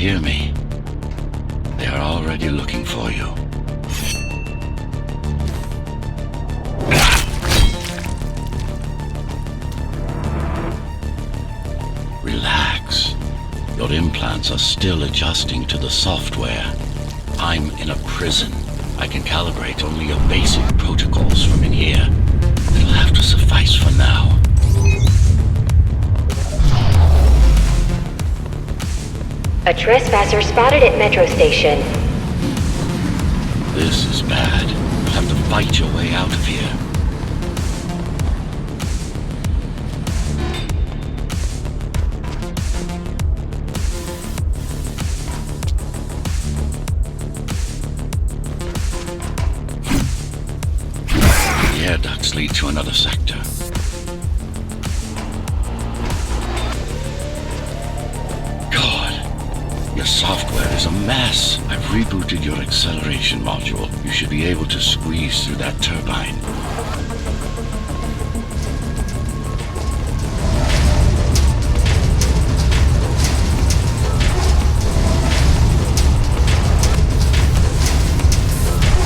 hear me? They are already looking for you. Relax. Your implants are still adjusting to the software. I'm in a prison. I can calibrate only your basic protocols from in here. It'll have to suffice for now. A trespasser spotted at Metro Station. This is bad. You'll have to fight your way out of here. The air ducts lead to another sector. Your software is a mess. I've rebooted your acceleration module. You should be able to squeeze through that turbine.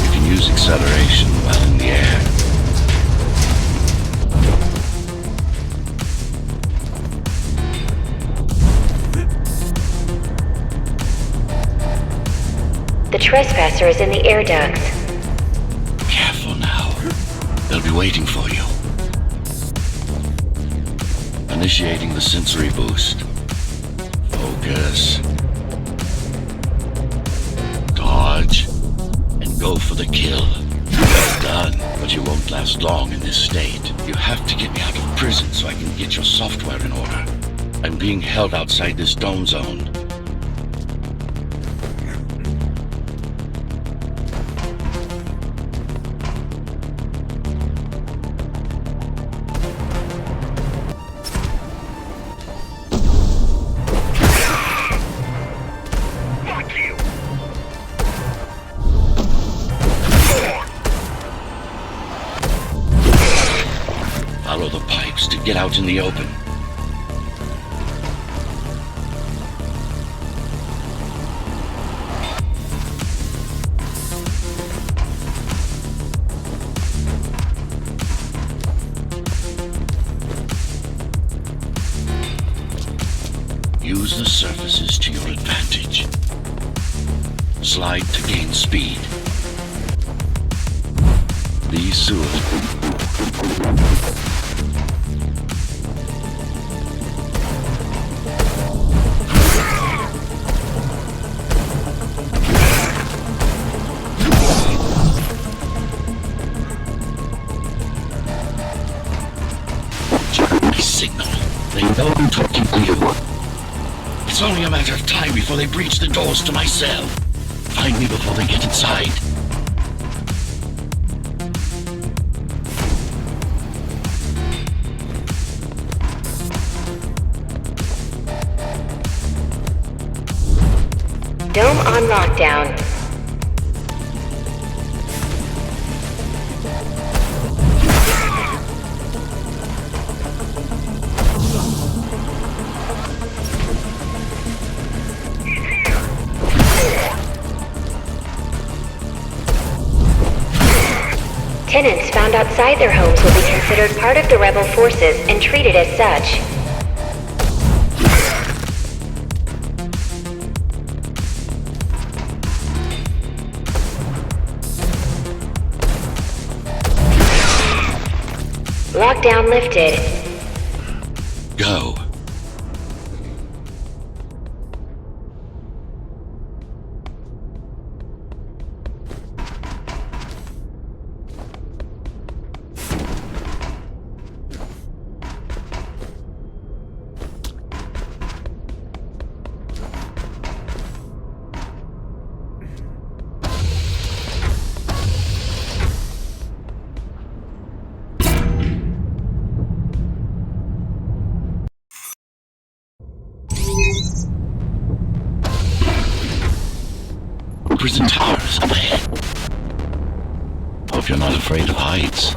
You can use acceleration while in the air. The trespasser is in the air ducts. Careful now. They'll be waiting for you. Initiating the sensory boost. Focus. Dodge. And go for the kill. Well done, but you won't last long in this state. You have to get me out of prison so I can get your software in order. I'm being held outside this dome zone. Follow the pipes to get out in the open. Use the surfaces to your advantage. Slide to gain speed. These sewers... Signal. They know I'm talking to you. It's only a matter of time before they breach the doors to my cell. Find me before they get inside. Dome on lockdown. Tenants found outside their homes will be considered part of the rebel forces and treated as such. Lockdown lifted. Go. Prison towers up ahead. Hope you're not afraid of heights.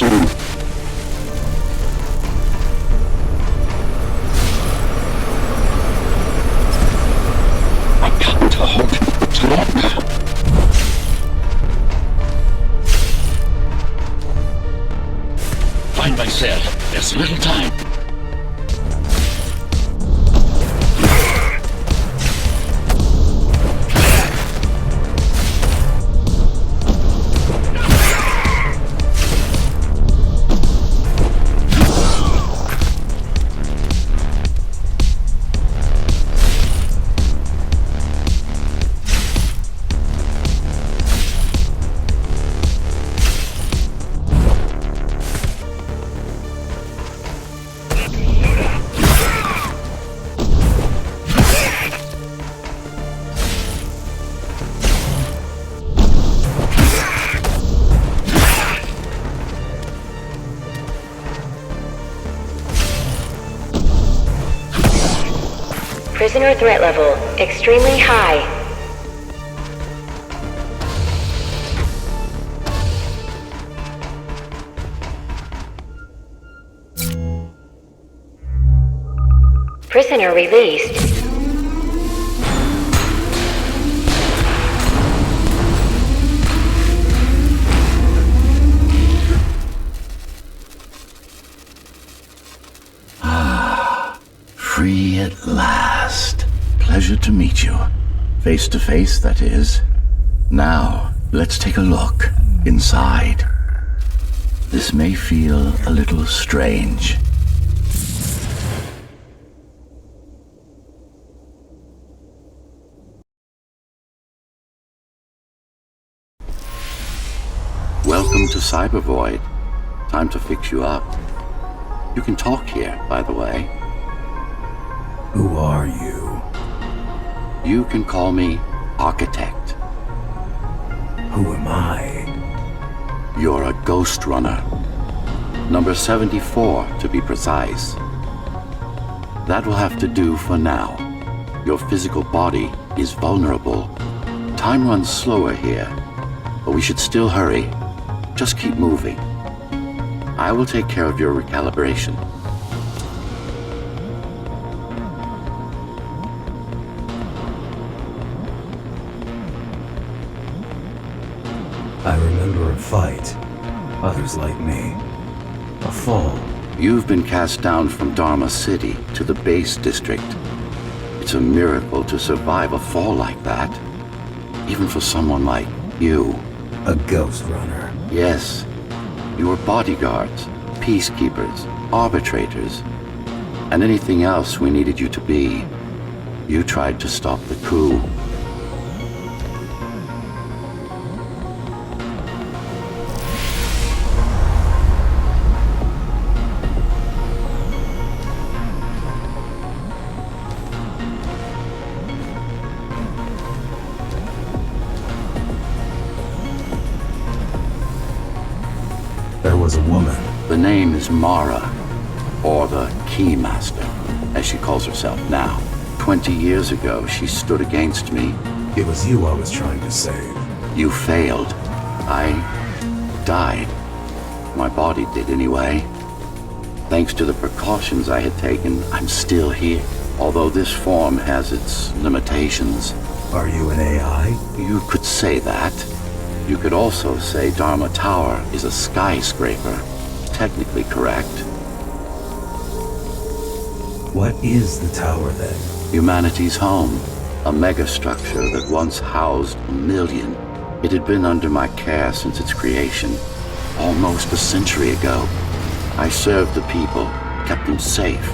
I've got to hold it longer. Find my cell. There's little time. Prisoner threat level extremely high. Prisoner released. Free at last. Pleasure to meet you. Face to face, that is. Now, let's take a look inside. This may feel a little strange. Welcome to Cybervoid. Time to fix you up. You can talk here, by the way. Who are you? You can call me Architect. Who am I? You're a Ghostrunner. Number 74, to be precise. That will have to do for now. Your physical body is vulnerable. Time runs slower here, but we should still hurry. Just keep moving. I will take care of your recalibration. I remember a fight. Others like me. A fall. You've been cast down from Dharma City to the base district. It's a miracle to survive a fall like that. Even for someone like you. A Ghostrunner. Yes. You were bodyguards, peacekeepers, arbitrators, and anything else we needed you to be. You tried to stop the coup. There was a woman. The name is Mara, or the Keymaster, as she calls herself now. 20 years ago, she stood against me. It was you I was trying to save. You failed. I died. My body did anyway. Thanks to the precautions I had taken, I'm still here. Although this form has its limitations. Are you an AI? You could say that. You could also say Dharma Tower is a skyscraper. Technically correct. What is the tower then? Humanity's home. A megastructure that once housed 1 million. It had been under my care since its creation. Almost a century ago. I served the people, kept them safe,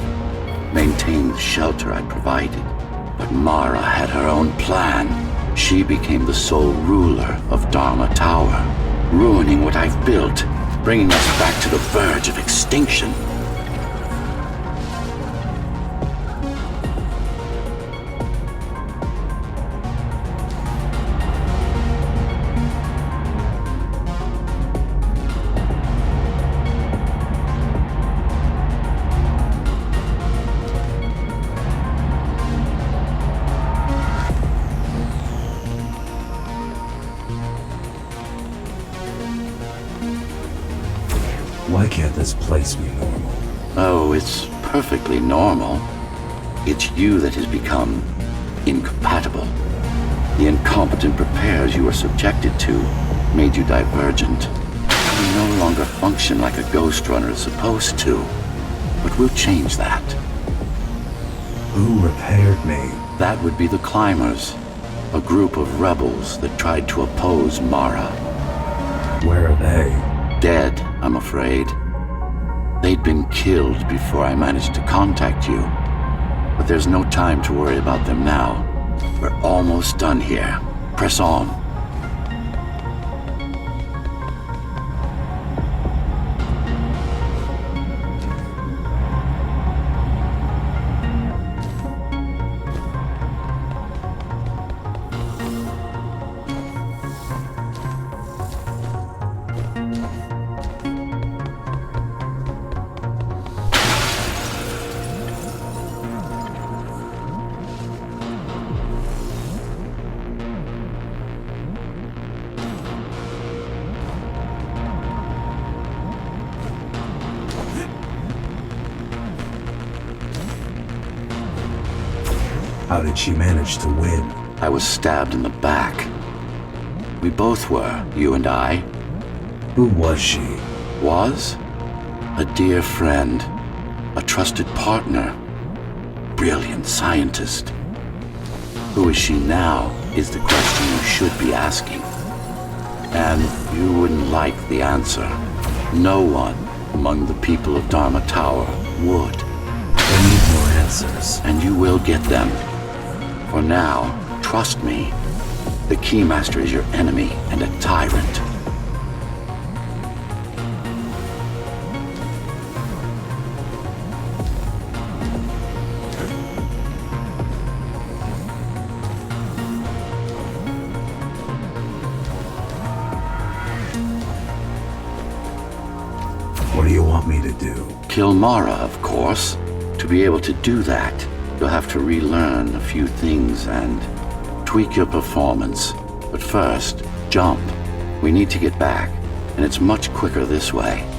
maintained the shelter I provided. But Mara had her own plan. She became the sole ruler of Dharma Tower, ruining what I've built, bringing us back to the verge of extinction. perfectly normal. It's you that has become incompatible. The incompetent repairs you were subjected to made you divergent. You no longer function like a Ghostrunner is supposed to. But we'll change that. Who repaired me? That would be the Climbers, a group of rebels that tried to oppose Mara. Where are they? Dead, I'm afraid. They'd been killed before I managed to contact you. But there's no time to worry about them now. We're almost done here. Press on. How did she manage to win? I was stabbed in the back. We both were, you and I. Who was she? Was? A dear friend. A trusted partner. Brilliant scientist. Who is she now is the question you should be asking. And you wouldn't like the answer. No one among the people of Dharma Tower would. I need more answers. And you will get them. For now, trust me, the Keymaster is your enemy and a tyrant. What do you want me to do? Kill Mara, of course. To be able to do that, you'll have to relearn a few things and tweak your performance. But first, jump. We need to get back, and it's much quicker this way.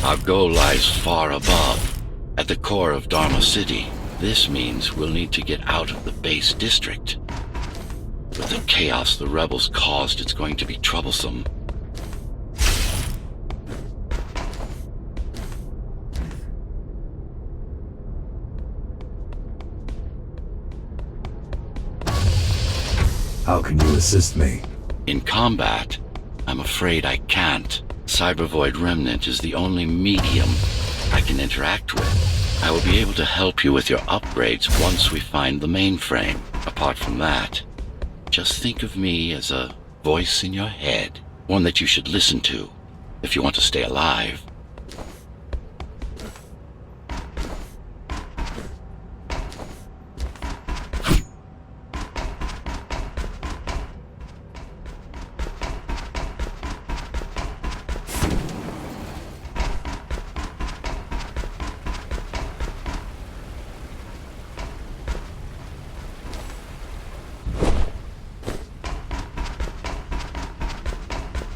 Our goal lies far above, at the core of Dharma City. This means we'll need to get out of the base district. With the chaos the rebels caused, it's going to be troublesome. How can you assist me? In combat, I'm afraid I can't. Cybervoid Remnant is the only medium I can interact with. I will be able to help you with your upgrades once we find the mainframe. Apart from that, just think of me as a voice in your head, one that you should listen to if you want to stay alive.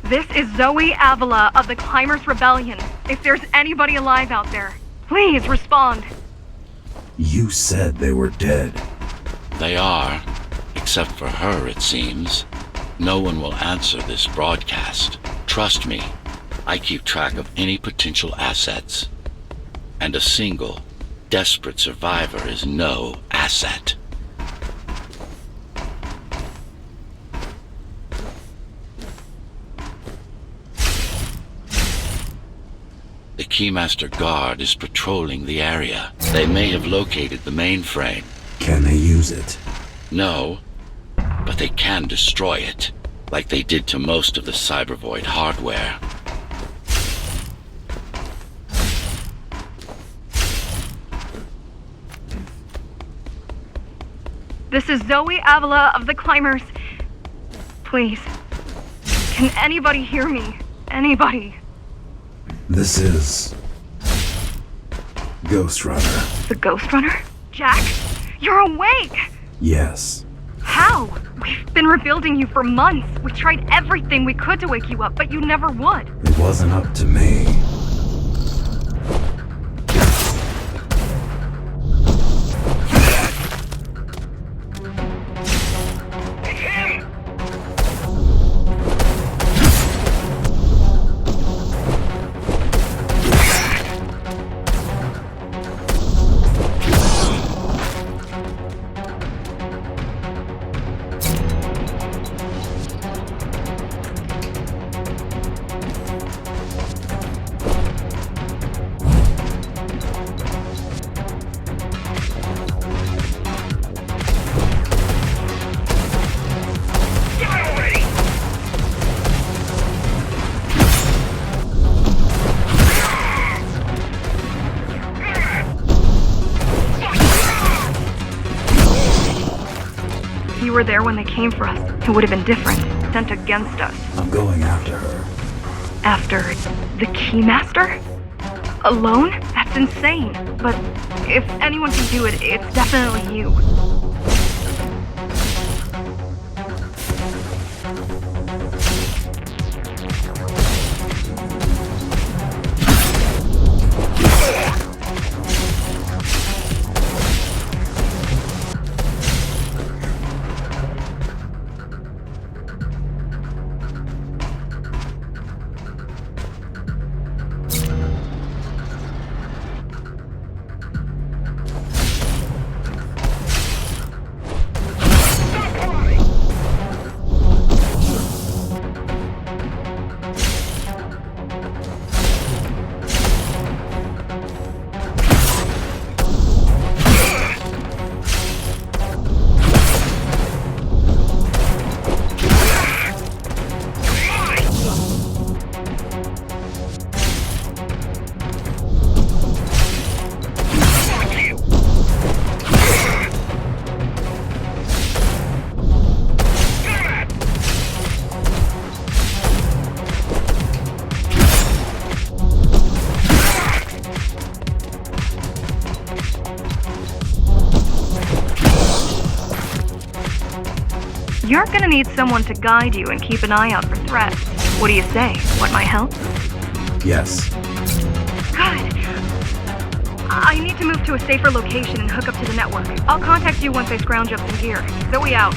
This is Zoe Avila of the Climbers Rebellion. If there's anybody alive out there, please respond. You said they were dead. They are, except for her, it seems. No one will answer this broadcast. Trust me, I keep track of any potential assets. And a single, desperate survivor is no asset. The Keymaster guard is patrolling the area. They may have located the mainframe. Can they use it? No, but they can destroy it, like they did to most of the Cybervoid hardware. This is Zoe Avila of the Climbers. Please. Can anybody hear me? Anybody? This is... Ghostrunner. The Ghostrunner? Jack? You're awake! Yes. How? We've been rebuilding you for months. We tried everything we could to wake you up, but you never would. It wasn't up to me. If you were there when they came for us, it would have been different. Sent against us. I'm going after her. After the Keymaster? Alone? That's insane. But if anyone can do it, it's definitely you. You're gonna need someone to guide you and keep an eye out for threats. What do you say? Want my help? Yes. Good. I need to move to a safer location and hook up to the network. I'll contact you once I scrounge up some gear. Zoe out.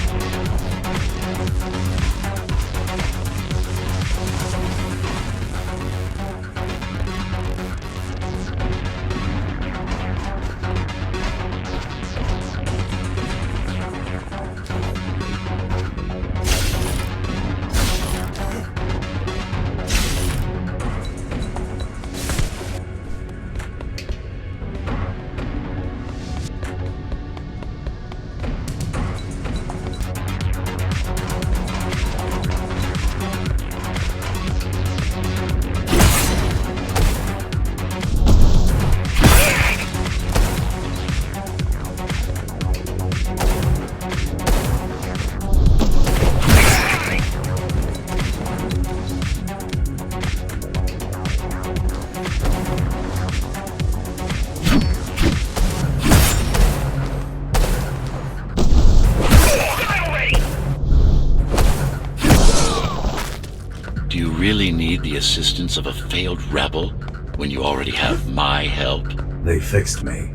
Do you really need the assistance of a failed rebel when you already have my help? They fixed me.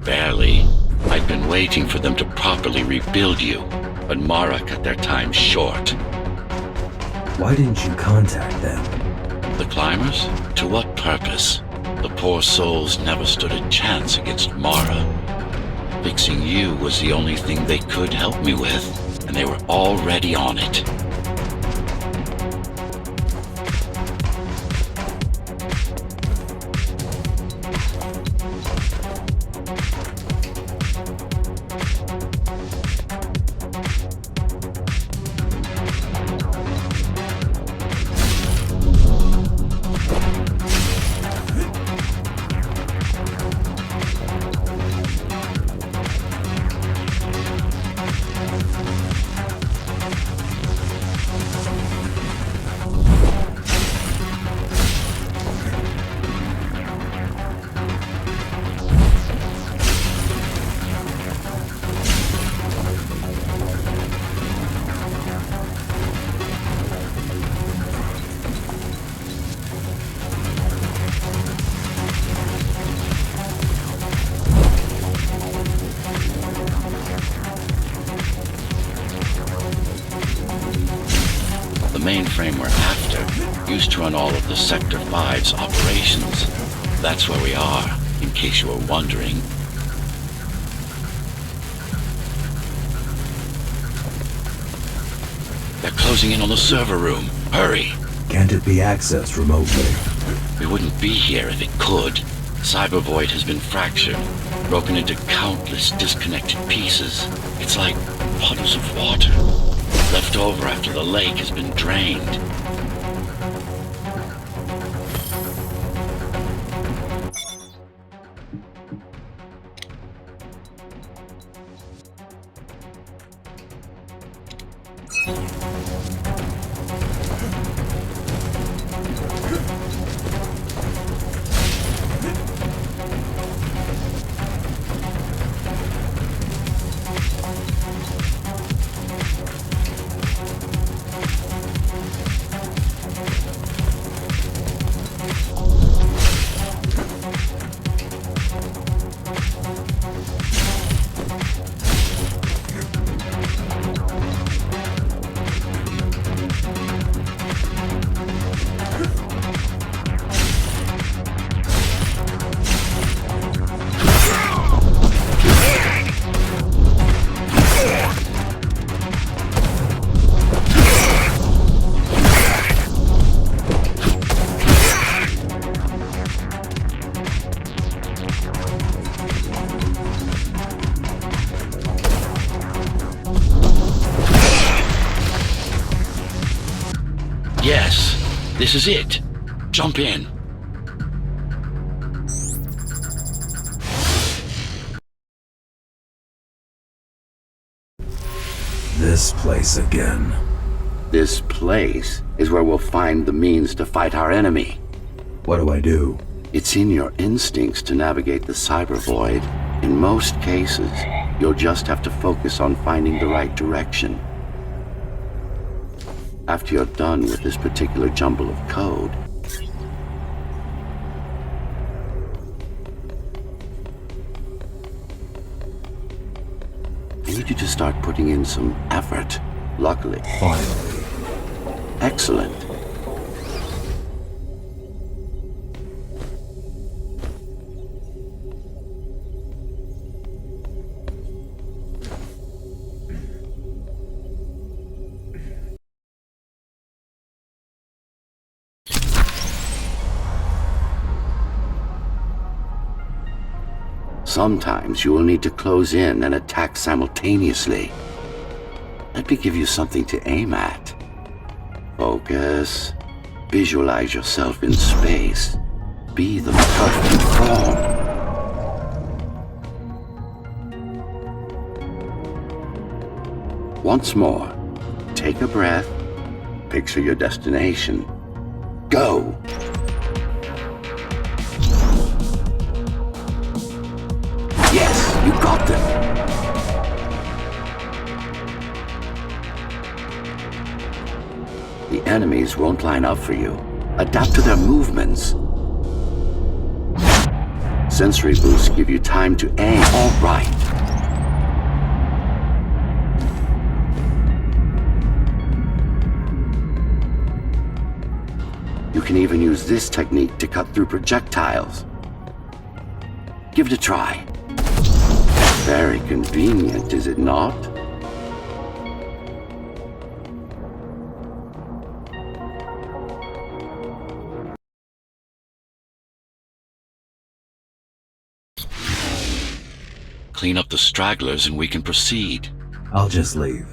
Barely. I'd been waiting for them to properly rebuild you, but Mara cut their time short. Why didn't you contact them? The climbers? To what purpose? The poor souls never stood a chance against Mara. Fixing you was the only thing they could help me with, and they were already on it. mainframe we're after used to run all of the Sector 5's operations. That's where we are, in case you were wondering. They're closing in on the server room. Hurry! Can't it be accessed remotely? We wouldn't be here if it could. Cyber Void has been fractured, broken into countless disconnected pieces. It's like puddles of water, left over after the lake has been drained. Yes, this is it. Jump in. This place again. This place is where we'll find the means to fight our enemy. What do I do? It's in your instincts to navigate the cyber void. In most cases, you'll just have to focus on finding the right direction. After you're done with this particular jumble of code, I need you to start putting in some effort. Luckily. Finally. Excellent. Sometimes you will need to close in and attack simultaneously. Let me give you something to aim at. Focus. Visualize yourself in space. Be the perfect form. Once more, take a breath. Picture your destination. Go! Yes, you got them. The enemies won't line up for you. Adapt to their movements. Sensory boosts give you time to aim. All right. You can even use this technique to cut through projectiles. Give it a try. Very convenient, is it not? Clean up the stragglers and we can proceed. I'll just leave.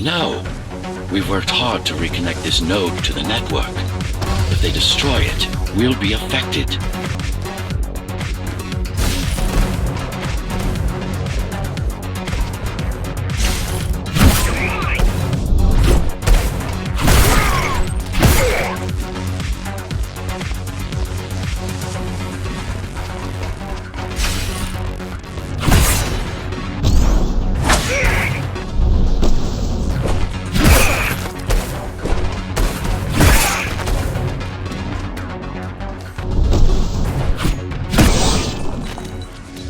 No. We've worked hard to reconnect this node to the network. If they destroy it, we'll be affected.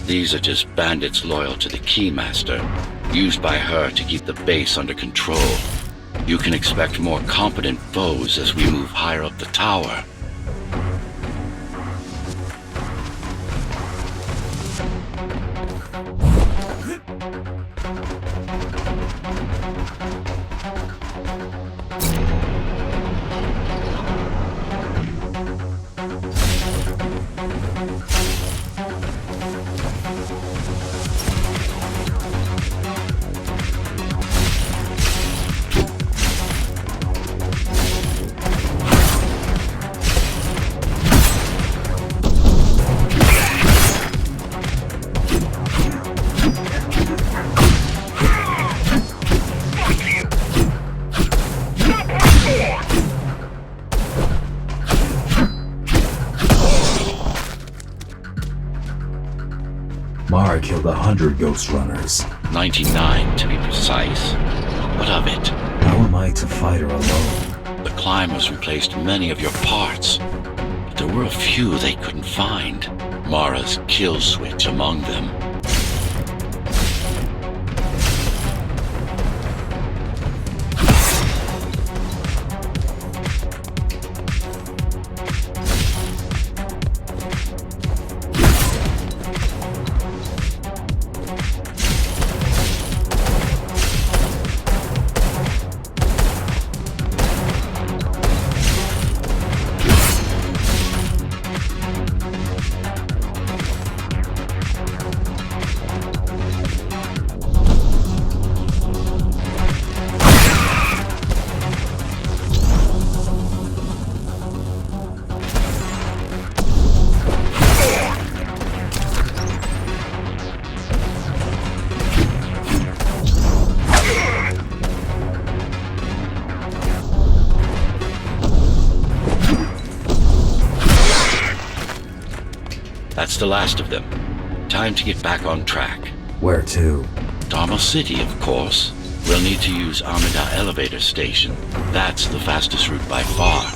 These are just bandits loyal to the Keymaster, used by her to keep the base under control. You can expect more competent foes as we move higher up the tower. Mara killed 100 Ghostrunners. 99 to be precise. What of it? How am I to fight her alone? The climbers replaced many of your parts, but there were a few they couldn't find. Mara's kill switch among them. That's the last of them. Time to get back on track. Where to? Dharma City, of course. We'll need to use Amida Elevator Station. That's the fastest route by far.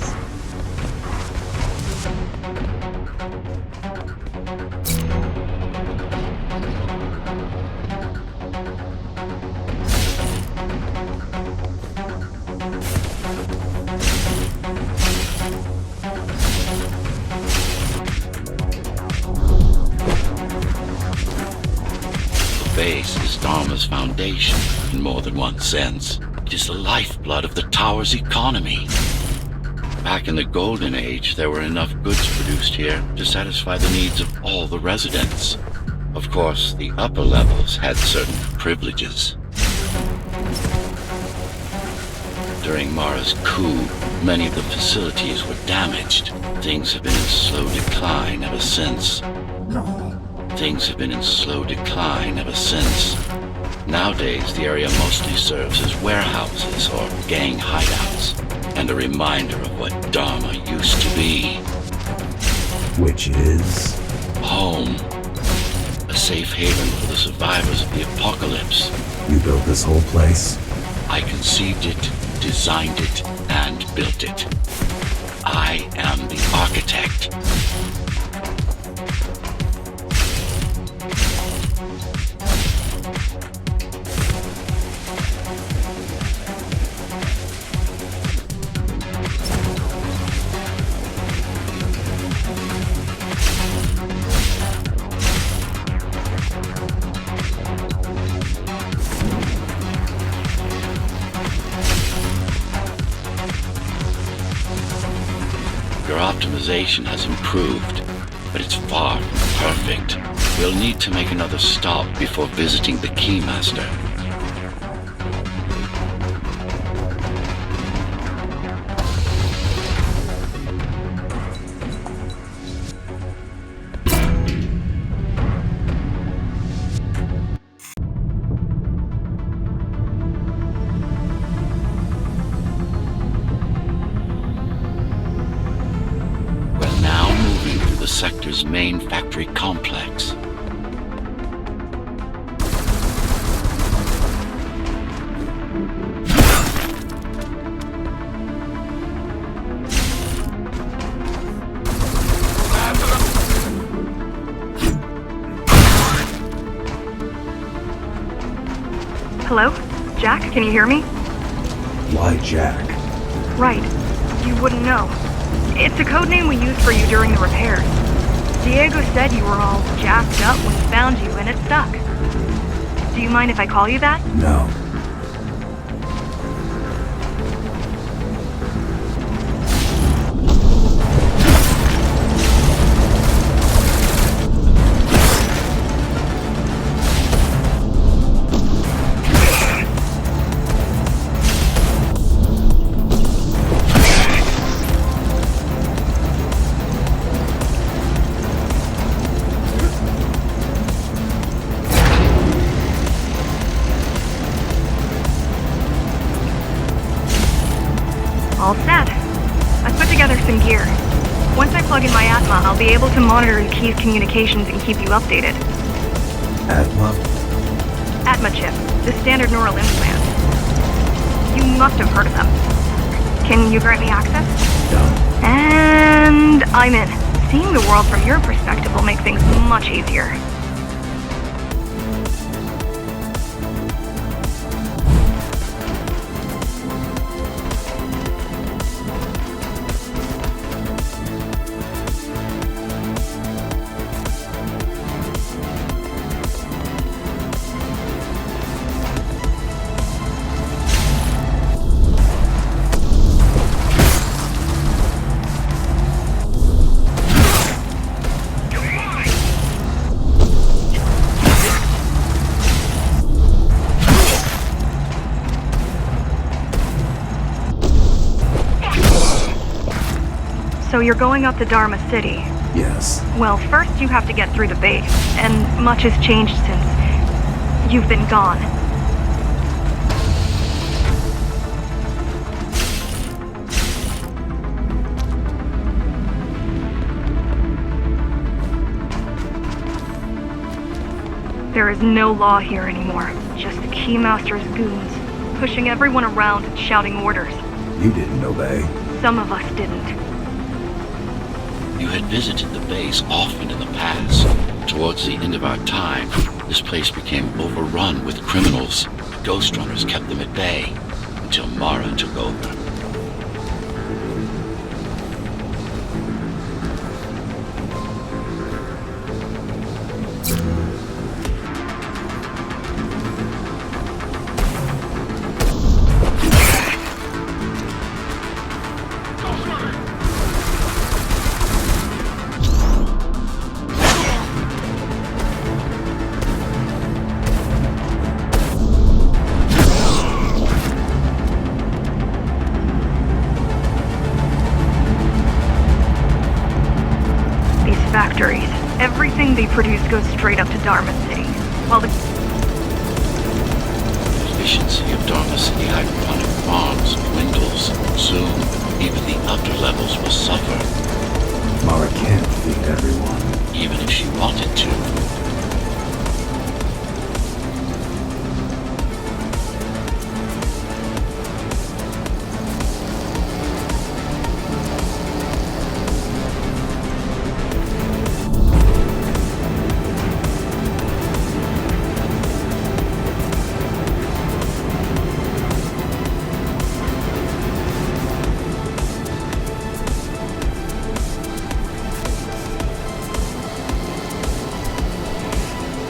Base is Dharma's foundation in more than one sense. It is the lifeblood of the tower's economy. Back in the Golden Age, there were enough goods produced here to satisfy the needs of all the residents. Of course, the upper levels had certain privileges. During Mara's coup, many of the facilities were damaged. Things have been in slow decline ever since. Nowadays, the area mostly serves as warehouses or gang hideouts, and a reminder of what Dharma used to be. Which is? Home. A safe haven for the survivors of the apocalypse. You built this whole place? I conceived it, designed it, and built it. I am the architect. Your optimization has improved, but it's far from perfect. We'll need to make another stop before visiting the Keymaster. main factory complex. Hello? Jack, can you hear me? Why Jack? Right. You wouldn't know. It's a code name we used for you during the repairs. Diego said you were all jacked up when he found you, and it stuck. Do you mind if I call you that? No. All set. I've put together some gear. Once I plug in my Atma, I'll be able to monitor the Key's communications and keep you updated. Atma? Atma chip, the standard neural implant. You must have heard of them. Can you grant me access? No. And I'm in. Seeing the world from your perspective will make things much easier. So you're going up to Dharma City. Yes. Well, first you have to get through the base, and much has changed since you've been gone. There is no law here anymore, just the Keymaster's goons, pushing everyone around and shouting orders. You didn't obey. Some of us didn't. You had visited the base often in the past. Towards the end of our time, this place became overrun with criminals. Ghostrunners kept them at bay until Mara took over. Factories. Everything they produce goes straight up to Dharma City. While the Efficiency of Dharma City hydroponic farms dwindles. Soon, even the upper levels will suffer, Mara can't feed everyone. even if she wanted to.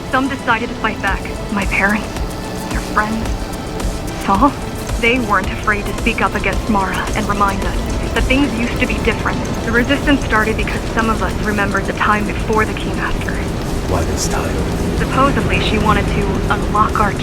Some decided to fight back. My parents, their friends, Saul. They weren't afraid to speak up against Mara and remind us that things used to be different. The resistance started because some of us remembered the time before the Keymaster. Why this title? Supposedly, she wanted to unlock our...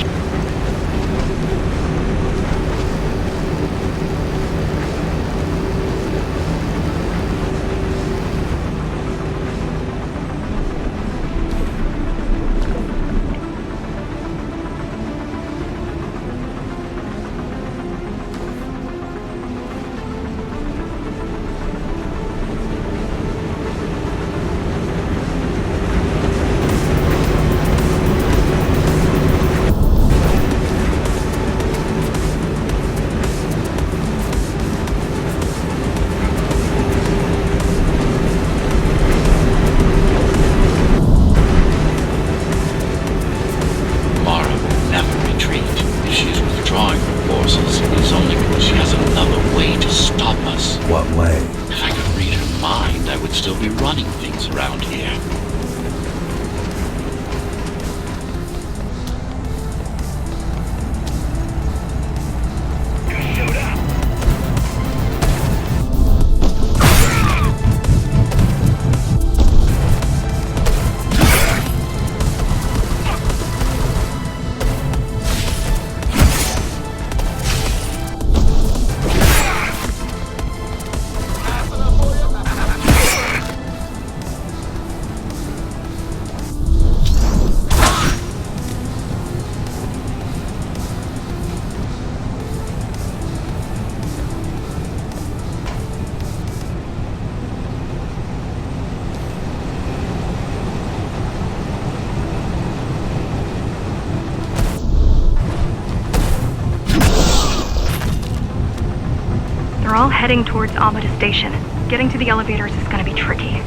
They're all heading towards Amada Station. Getting to the elevators is gonna be tricky.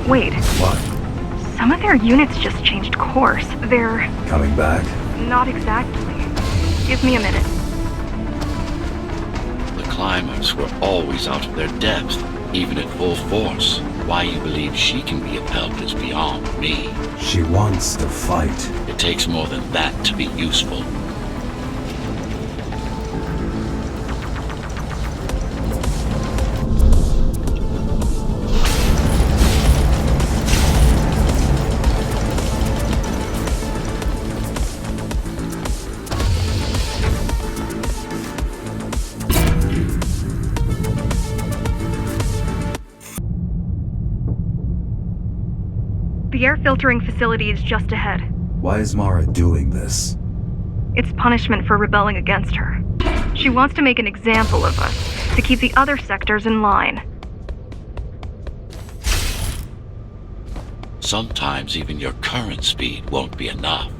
Wait, What? some of their units just changed course. They're... Coming back? not exactly. Give me a minute. The climbers were always out of their depth, even at full force. Why you believe she can be of help is beyond me. She wants to fight. It takes more than that to be useful. The air filtering facility is just ahead. Why is Mara doing this? It's punishment for rebelling against her. She wants to make an example of us, to keep the other sectors in line. Sometimes even your current speed won't be enough.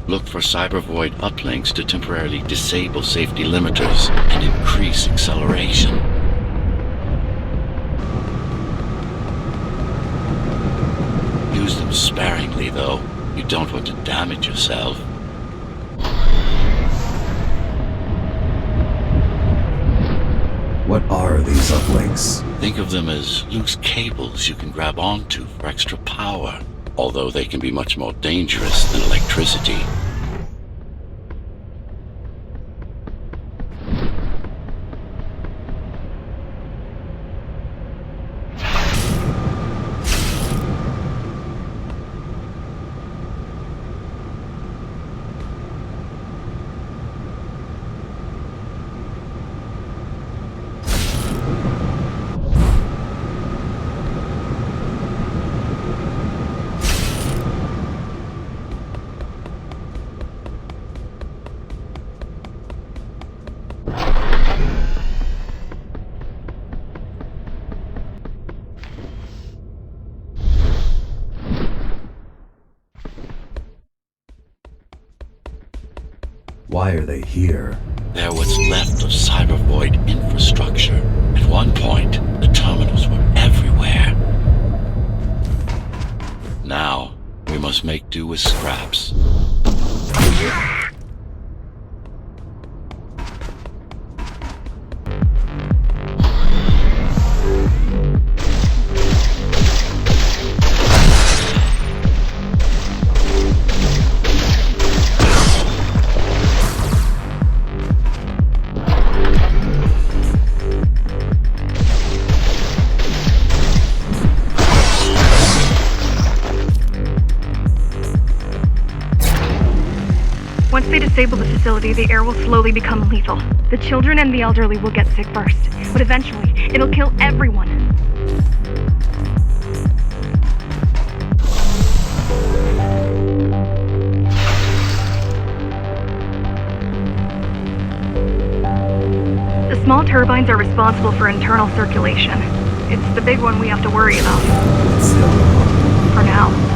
Look for cybervoid uplinks to temporarily disable safety limiters and increase acceleration. Use them sparingly, though. You don't want to damage yourself. What are these uplinks? Think of them as loose cables you can grab onto for extra power, although they can be much more dangerous than electricity. Why are they here? They're what's left of cybervoid infrastructure. At one point, the terminals were everywhere. Now, we must make do with scraps. Once they disable the facility, the air will slowly become lethal. The children and the elderly will get sick first, but eventually, it'll kill everyone. The small turbines are responsible for internal circulation. It's the big one we have to worry about. It's still on. For now.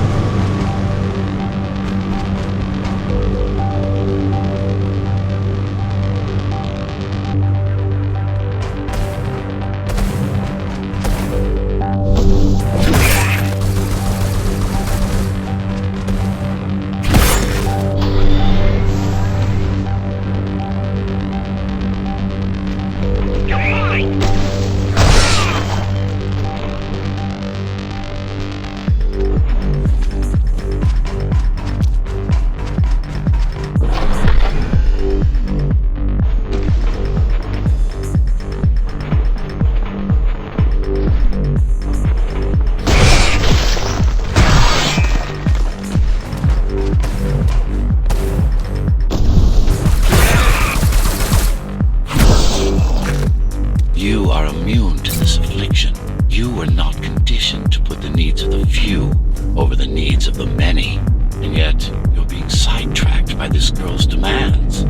You are immune to this affliction. You were not conditioned to put the needs of the few over the needs of the many. And yet, you're being sidetracked by this girl's demands.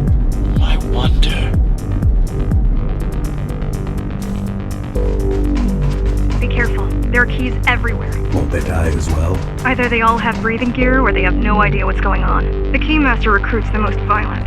I wonder... Be careful. There are keys everywhere. Won't they die as well? Either they all have breathing gear or they have no idea what's going on. The Keymaster recruits the most violent.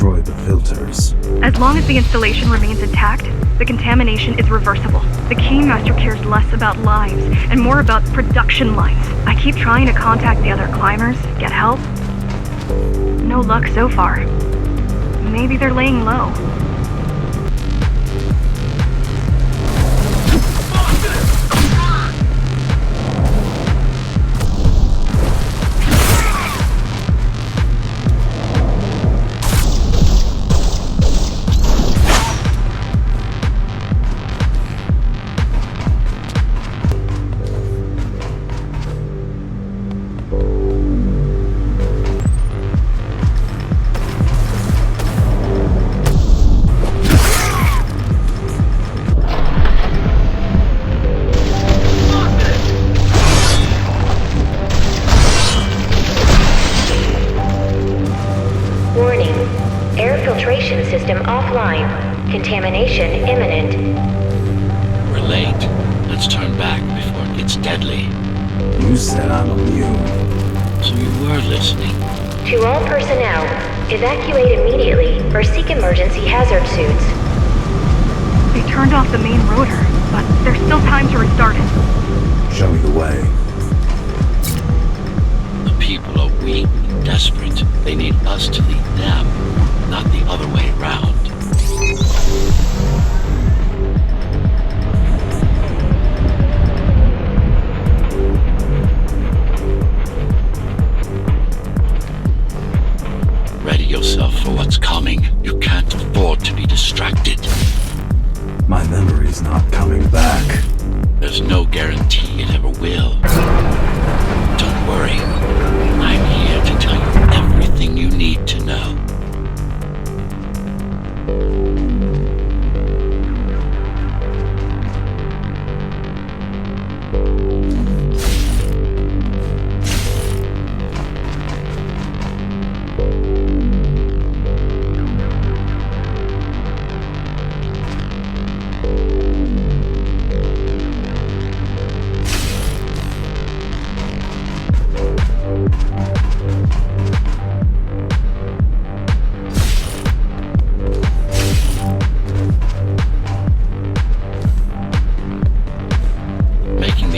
destroyed the filters. As long as the installation remains intact, the contamination is reversible. The Keymaster cares less about lives and more about production lines. I keep trying to contact the other climbers, get help. No luck so far. Maybe they're laying low. System offline. Contamination imminent. We're late. Let's turn back before it gets deadly. You said I'm immune. So you were listening. To all personnel, evacuate immediately or seek emergency hazard suits. They turned off the main rotor, but there's still time to restart it. Show me the way. The people are weak and desperate. They need us to lead them, not the other way around. Ready yourself for what's coming. You can't afford to be distracted. My memory's not coming back. There's no guarantee it ever will. Don't worry. I'm here to tell you everything you need to know.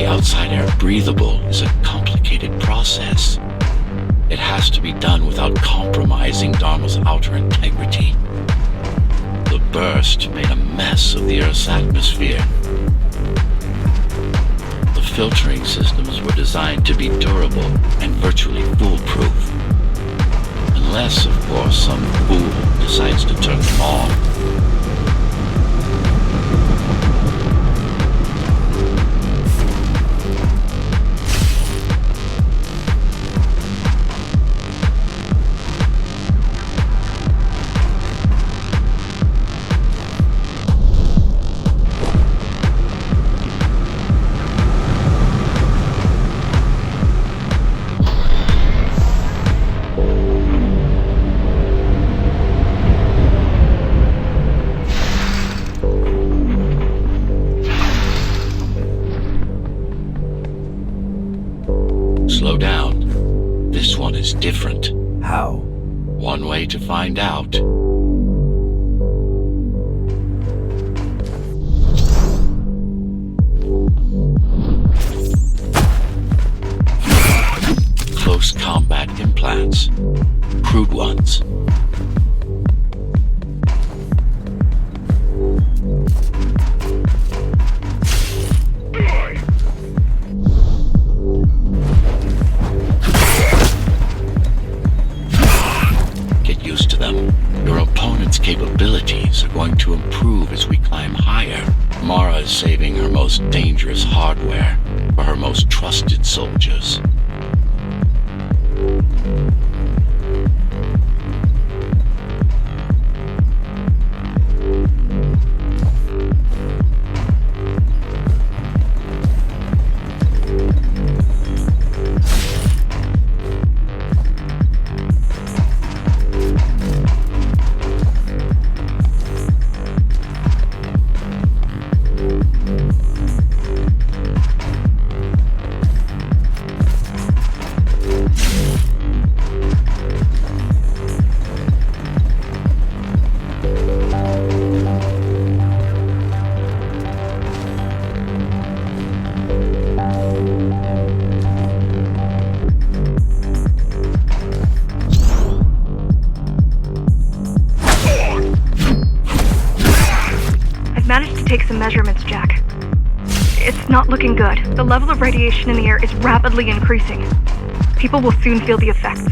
Outside air breathable is a complicated process. It has to be done without compromising Dharma's outer integrity. The burst made a mess of the Earth's atmosphere. The filtering systems were designed to be durable and virtually foolproof. Unless, of course, some fool decides to turn them off. Slow down. This one is different. How? One way to find out. Close combat implants. Crude ones. Capabilities are going to improve as we climb higher. Mara is saving her most dangerous hardware for her most trusted soldiers. managed to take some measurements, Jack. It's not looking good. The level of radiation in the air is rapidly increasing. People will soon feel the effects.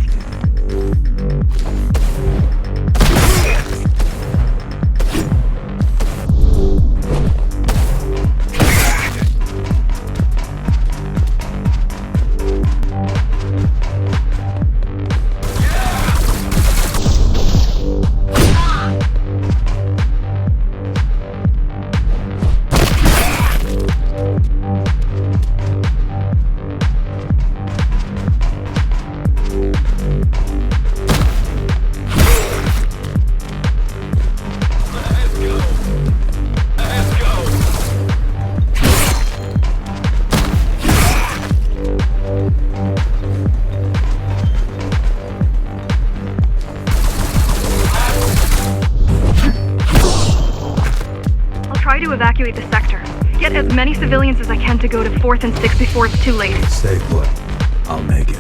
Evacuate the sector. Get as many civilians as I can to go to 4th and 6th before it's too late. Stay put. I'll make it.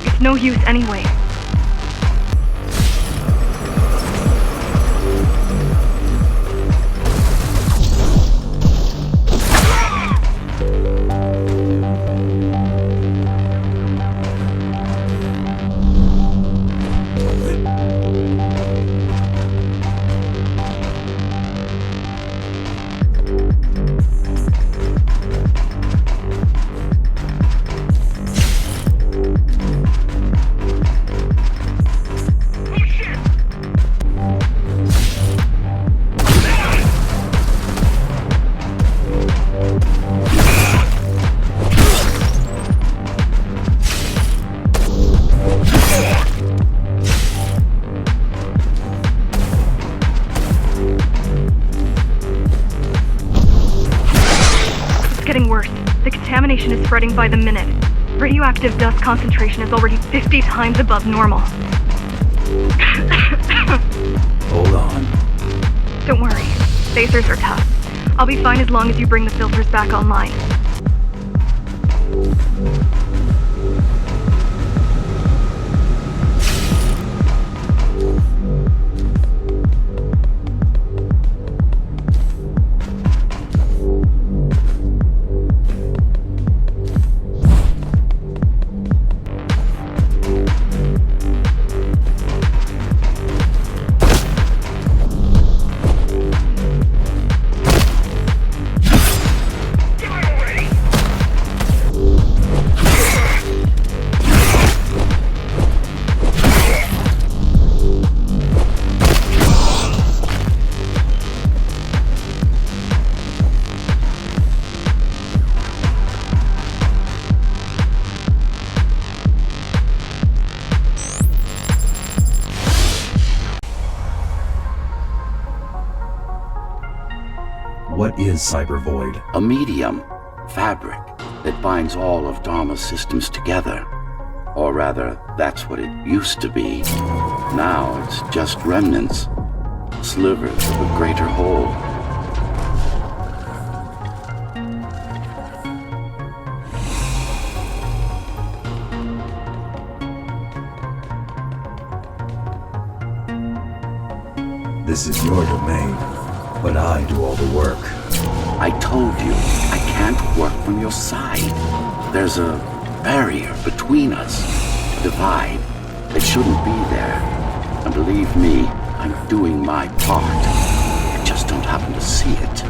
It's no use anyway. Contamination is spreading by the minute. Radioactive dust concentration is already 50 times above normal. Hold on. Don't worry. Phasers are tough. I'll be fine as long as you bring the filters back online. What is Cyber Void? A medium, fabric, that binds all of Dharma's systems together. Or rather, that's what it used to be. Now it's just remnants, slivers of a greater whole. This is your domain, but I do all the work. I told you, I can't work from your side. There's a barrier between us, a divide. It shouldn't be there. And believe me, I'm doing my part. I just don't happen to see it.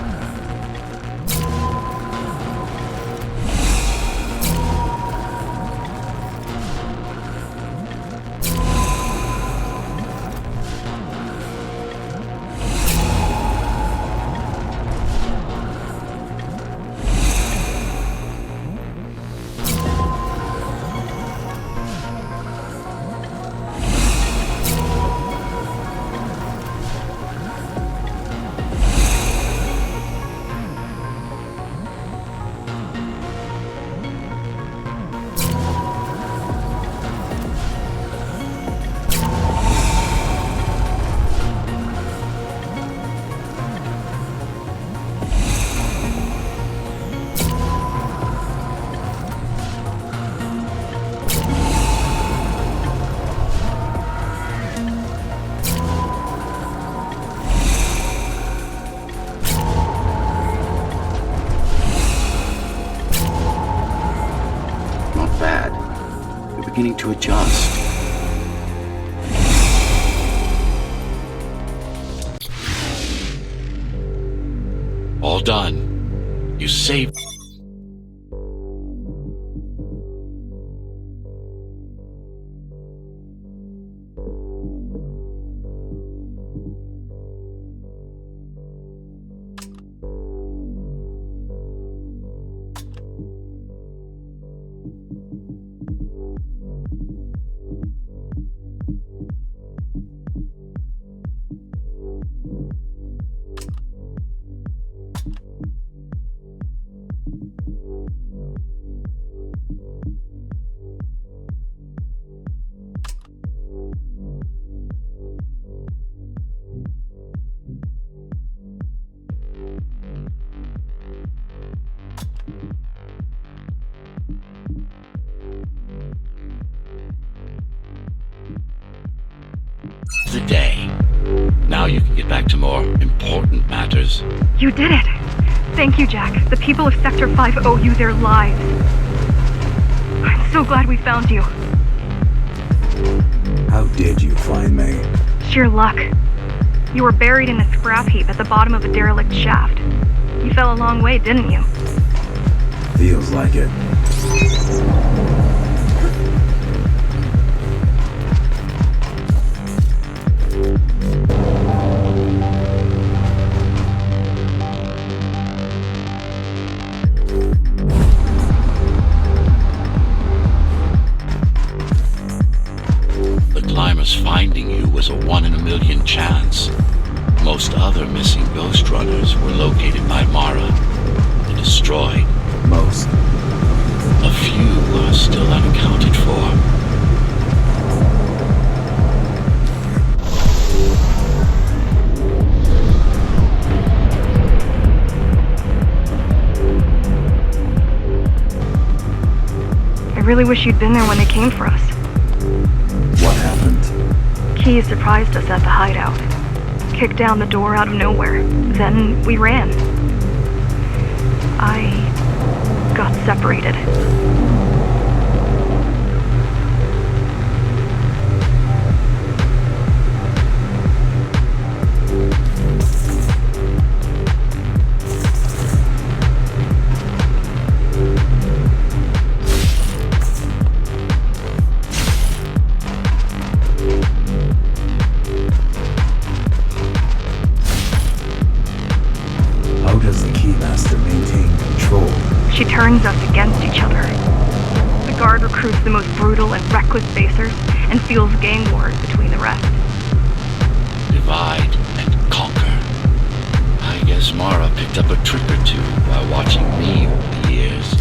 beginning to adjust. All done. You saved... The day. Now you can get back to more important matters. You did it! Thank you, Jack. The people of Sector 5 owe you their lives. I'm so glad we found you. How did you find me? Sheer luck. You were buried in a scrap heap at the bottom of a derelict shaft. You fell a long way, didn't you? Feels like it. Finding you was a 1 in a million chance. Most other missing Ghostrunners were located by Mara and destroyed. Most. A few are still unaccounted for. I really wish you'd been there when they came for us. What happened? Key surprised us at the hideout. Kicked down the door out of nowhere. Then we ran. I got separated. How does the Keymaster maintain control? She turns us against each other. The guard recruits the most brutal and reckless facers and fuels gang wars between the rest. Divide and conquer. I guess Mara picked up a trick or two while watching me over the years.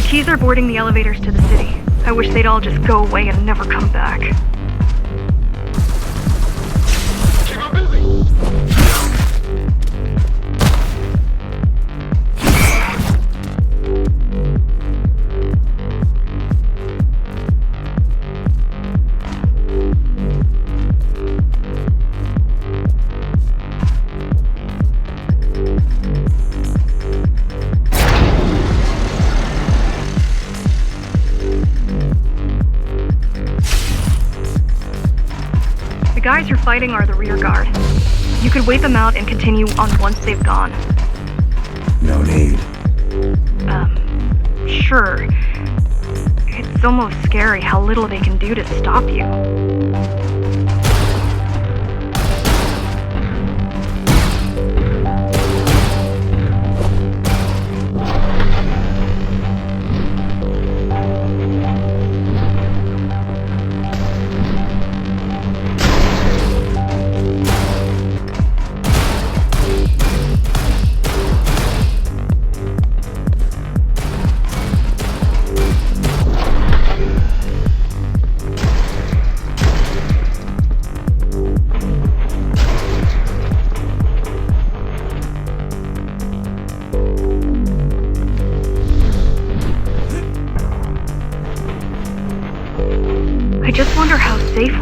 Keys are boarding the elevators to the city. I wish they'd all just go away and never come back. The guys you're fighting are the rear guard. You could wait them out and continue on once they've gone. No need. Sure. It's almost scary how little they can do to stop you.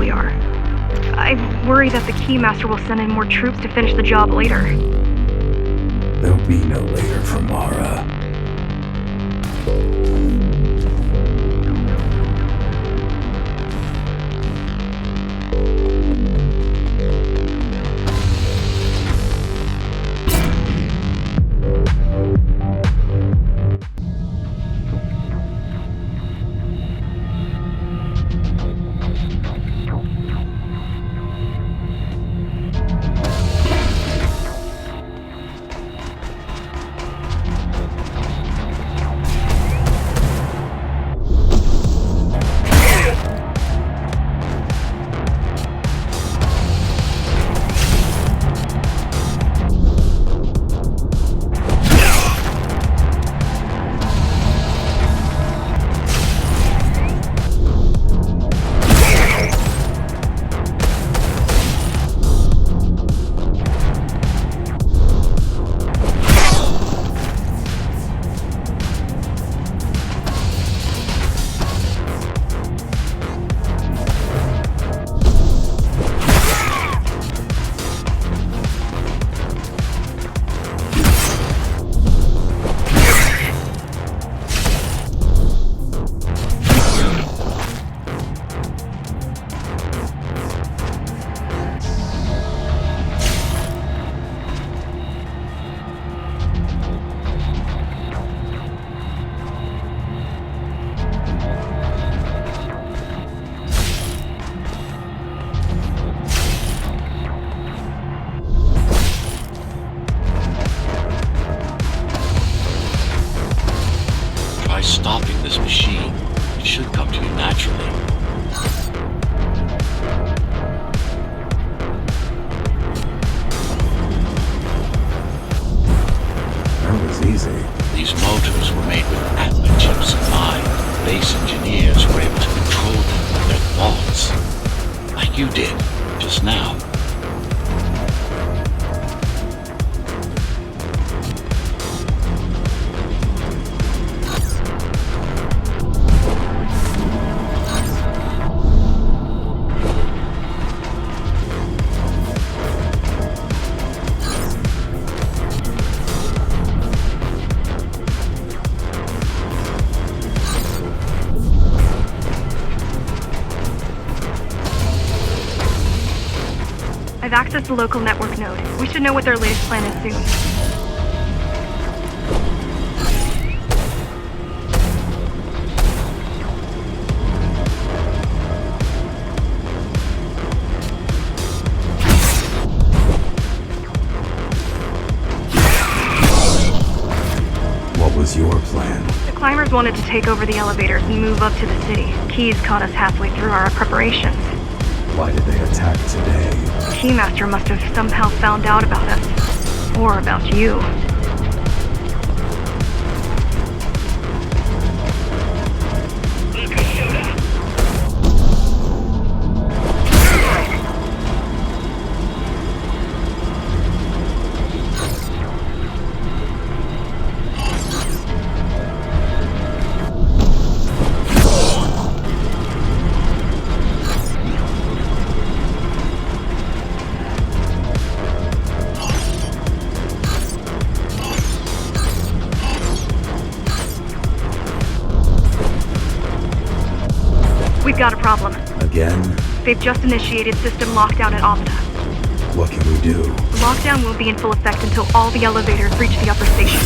probably are. I worry that the Keymaster will send in more troops to finish the job later. There'll be no later for Mara. Stopping this machine. It should come to you naturally. That was easy. These motors were made with Atma chips in mind. Base engineers were able to control them with their thoughts. Like you did, just now. I've accessed the local network node. We should know what their latest plan is soon. What was your plan? The climbers wanted to take over the elevators and move up to the city. Keys caught us halfway through our preparations. Why did they attack today? Keymaster must have somehow found out about us. Or about you. We've got a problem. Again? They've just initiated system lockdown at Opta. What can we do? The lockdown won't be in full effect until all the elevators reach the upper station.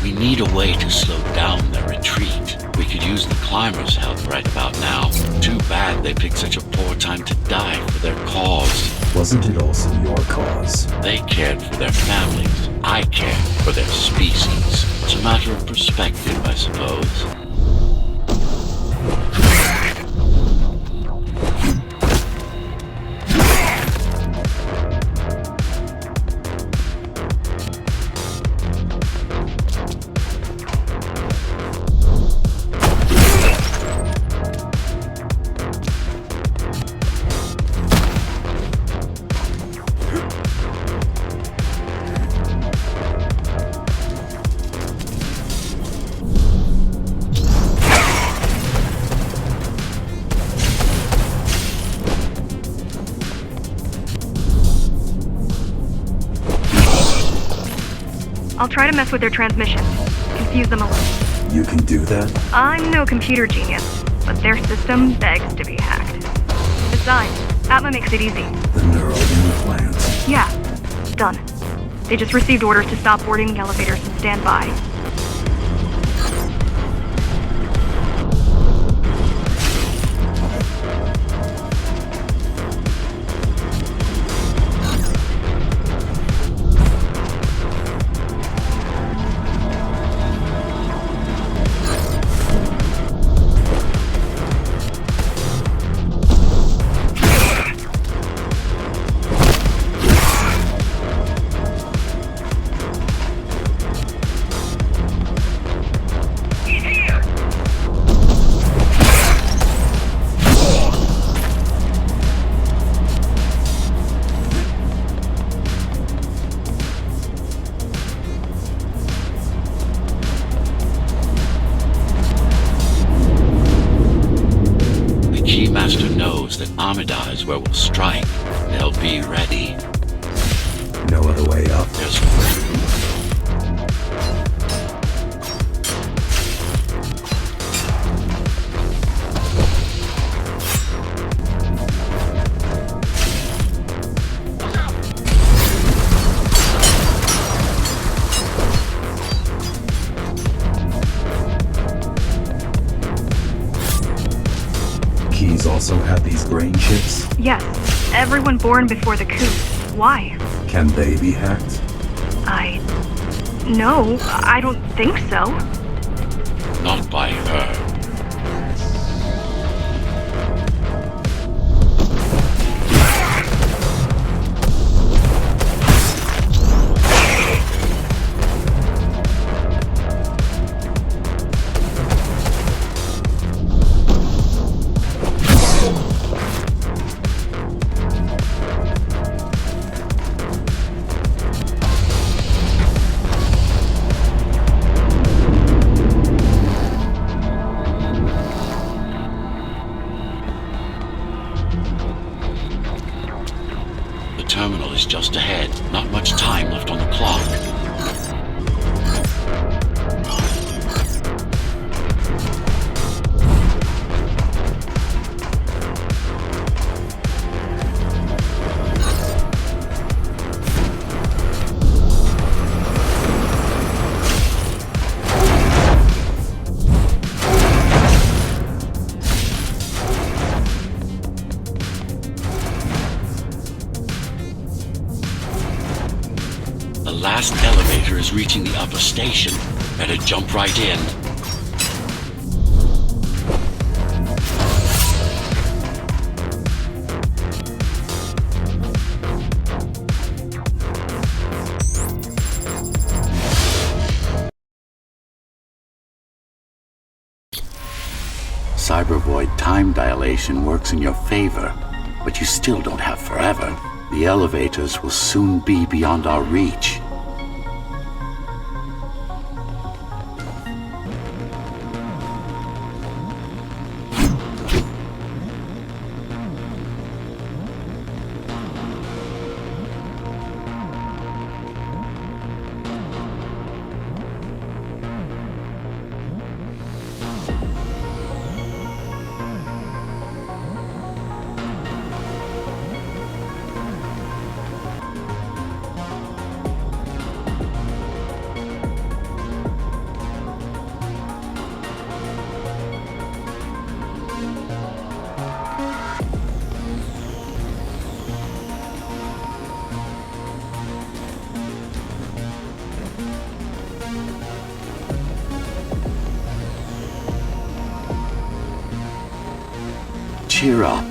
We need a way to slow down their retreat. We could use the climbers' help right about now. Too bad they picked such a poor time to die for their cause. Wasn't it also your cause? They cared for their families. I cared for their species. It's a matter of perspective, I suppose. I'll try to mess with their transmissions. Confuse them a little. You can do that? I'm no computer genius, but their system begs to be hacked. Besides, Atma makes it easy. The neural implants. Yeah, done. They just received orders to stop boarding the elevators and stand by. Keymaster knows that Armada is where we'll strike. They'll be ready. No other way up. There's Keys also have these brain chips. Yes, everyone born before the coup. Why? Can they be hacked? No, I don't think so. not by her. The terminal is just ahead. Not much time left on the clock. The last elevator is reaching the upper station. Better jump right in. Cybervoid time dilation works in your favor, but you still don't have forever. The elevators will soon be beyond our reach. Cheer up.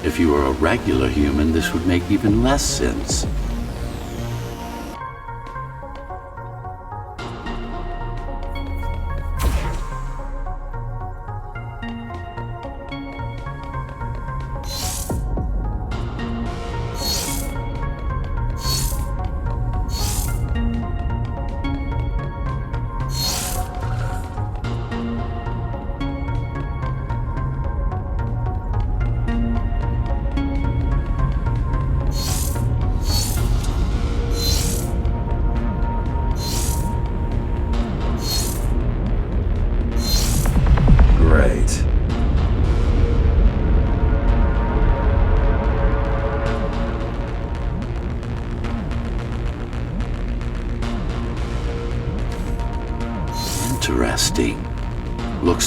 If you were a regular human, this would make even less sense.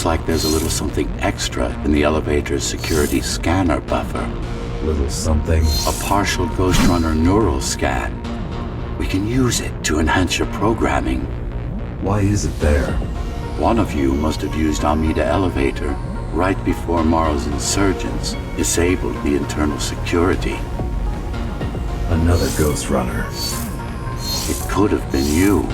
like there's a little something extra in the elevator's security scanner buffer. Little something. A partial Ghostrunner neural scan. We can use it to enhance your programming. Why is it there? One of you must have used Amida Elevator right before Morrow's insurgents disabled the internal security. Another Ghostrunner. It could have been you.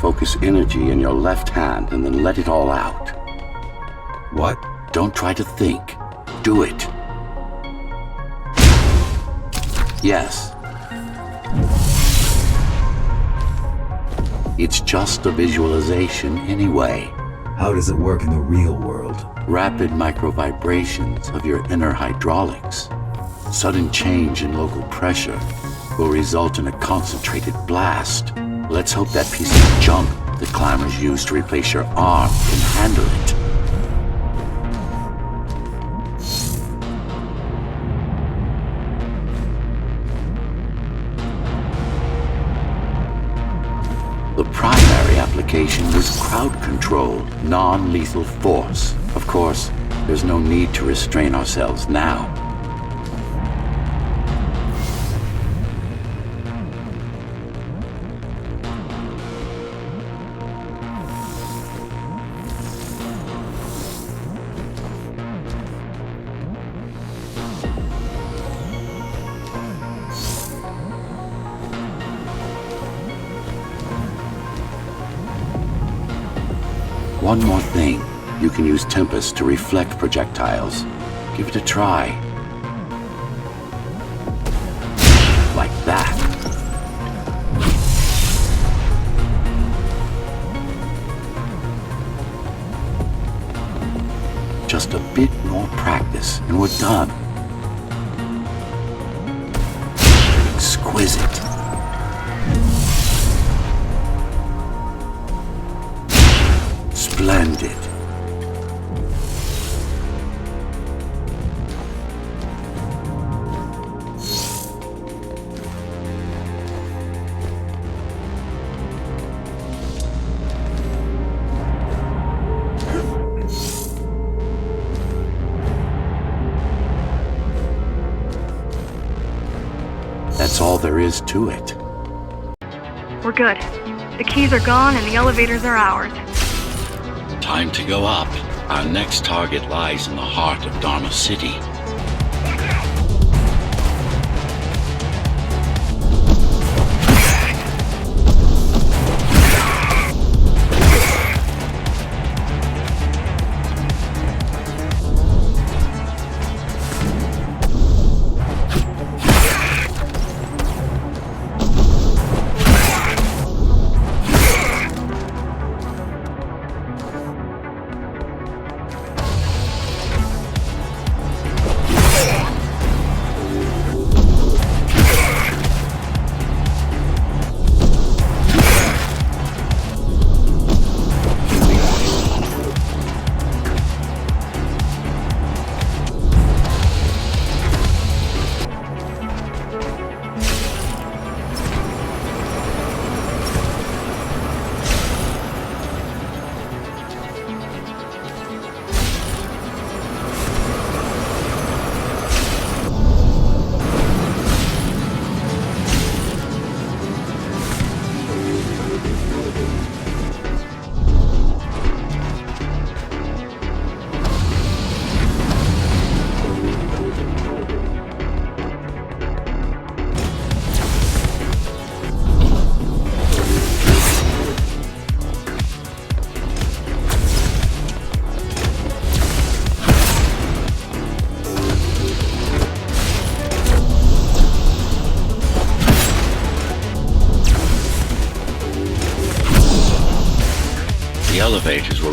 Focus energy in your left hand and then let it all out. What? Don't try to think. Do it. Yes. It's just a visualization anyway. How does it work in the real world? Rapid micro-vibrations of your inner hydraulics. Sudden change in local pressure will result in a concentrated blast. Let's hope that piece of junk the climbers used to replace your arm can handle it. The primary application was crowd-controlled, non-lethal force. Of course, there's no need to restrain ourselves now. One more thing. You can use Tempest to reflect projectiles. Give it a try. Like that. Just a bit more practice and we're done. Exquisite. Splendid. That's all there is to it. We're good. The keys are gone and the elevators are ours. Time to go up. Our next target lies in the heart of Dharma City.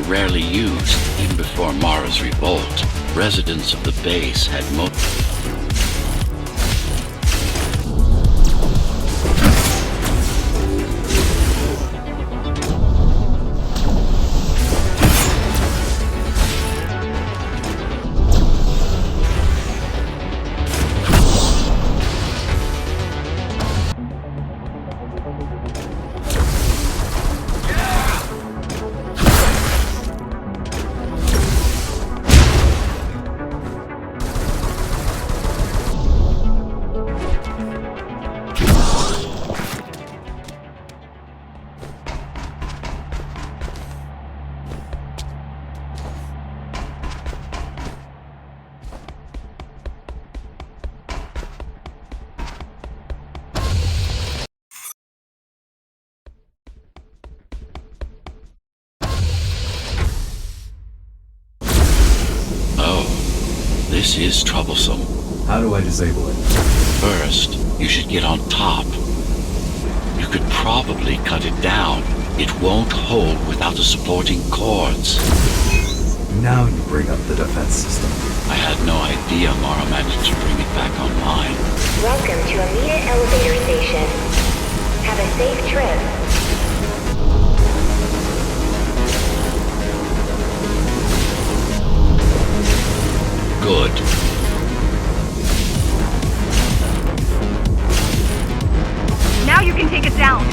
rarely used. Even before Mara's revolt, residents of the base had This is troublesome. How do I disable it? First, you should get on top. You could probably cut it down. It won't hold without the supporting cords. Now you bring up the defense system. I had no idea Mara managed to bring it back online. Welcome to Amida Elevator Station. Have a safe trip. Good. Now you can take it down.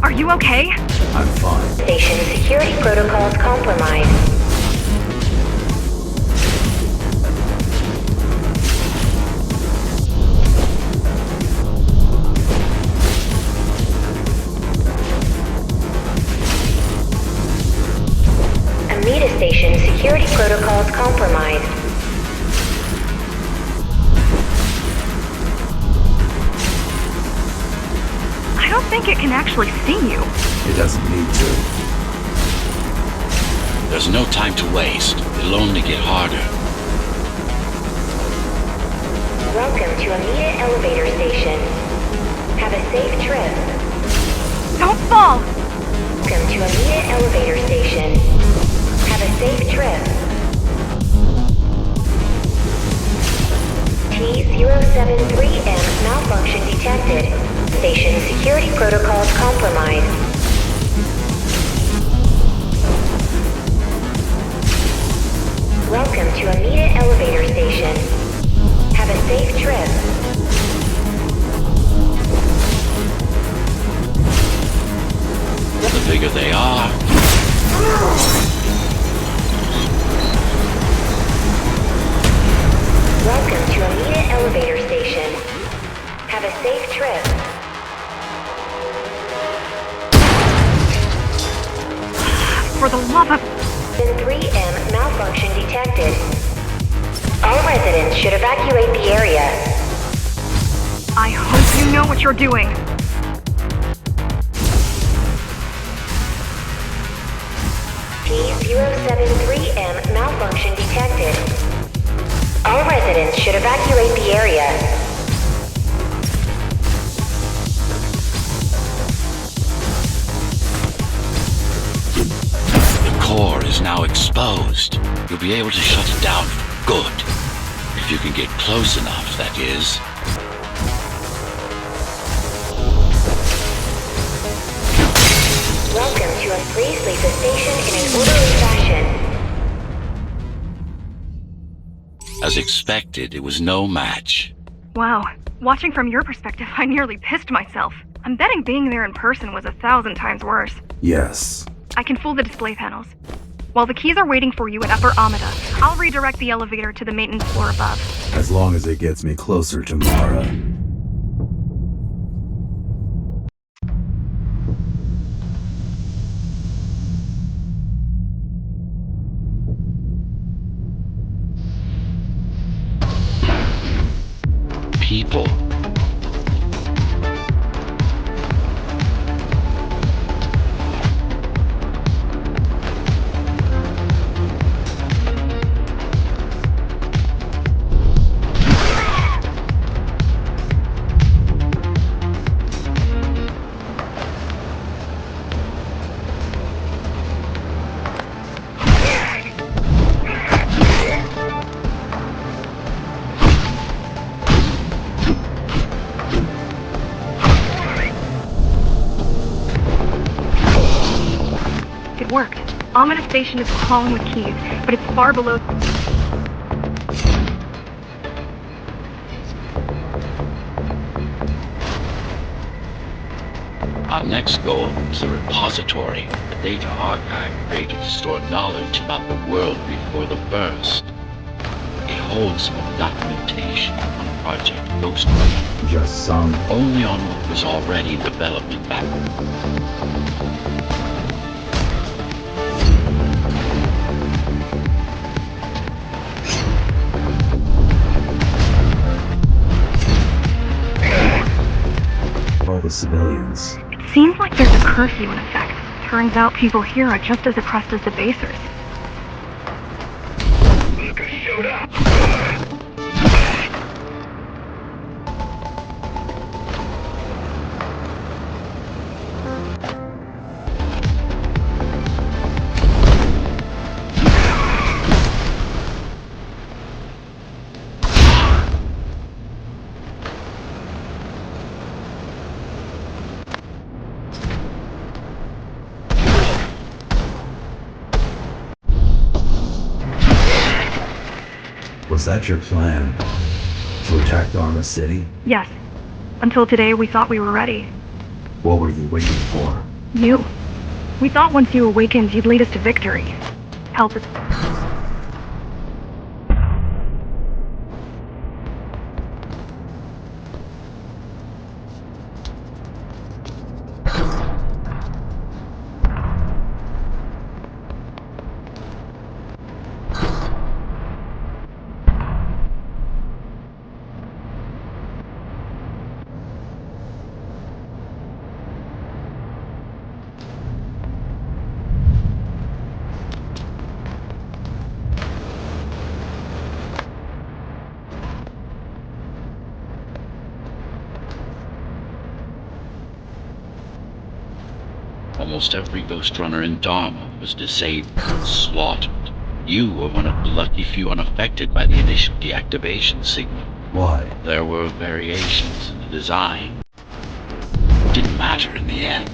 Are you okay? I'm fine. Station security protocols compromised. Station security protocols compromised. I don't think it can actually see you. It doesn't need to. There's no time to waste. It'll only get harder. Welcome to Amida Elevator Station. Have a safe trip. Don't fall! Welcome to Amida Elevator Station. Have a safe trip. T-073M malfunction detected. Station security protocols compromised. Welcome to Amida Elevator Station. Have a safe trip. The bigger they are. Welcome to Amida Elevator Station. Have a safe trip. For the love of... 3M malfunction detected. All residents should evacuate the area. I hope you know what you're doing. T-073M malfunction detected. All residents should evacuate the area. The core is now exposed. You'll be able to shut it down for good. If you can get close enough, that is. Welcome to a please leave the station in an orderly fashion. As expected, it was no match. Wow. Watching from your perspective, I nearly pissed myself. I'm betting being there in person was 1,000 times worse. Yes. I can fool the display panels. While the keys are waiting for you at Upper Amida, I'll redirect the elevator to the maintenance floor above. As long as it gets me closer to Mara. People. Omnus Station is crawling with keys, but it's far below... Our next goal is the repository, a data archive created to store knowledge about the world before the burst. It holds some of the documentation on Project Ghostrunner. Just some. Only on what was already in development back. All the civilians. It seems like there's a curfew in effect. Turns out people here are just as oppressed as the basers. Was that your plan? To attack Dharma City? Yes. Until today, we thought we were ready. What were you waiting for? You. We thought once you awakened, you'd lead us to victory. Help us. Almost every Ghostrunner in Dharma was disabled, slaughtered. You were one of the lucky few unaffected by the initial deactivation signal. Why? There were variations in the design. It didn't matter in the end.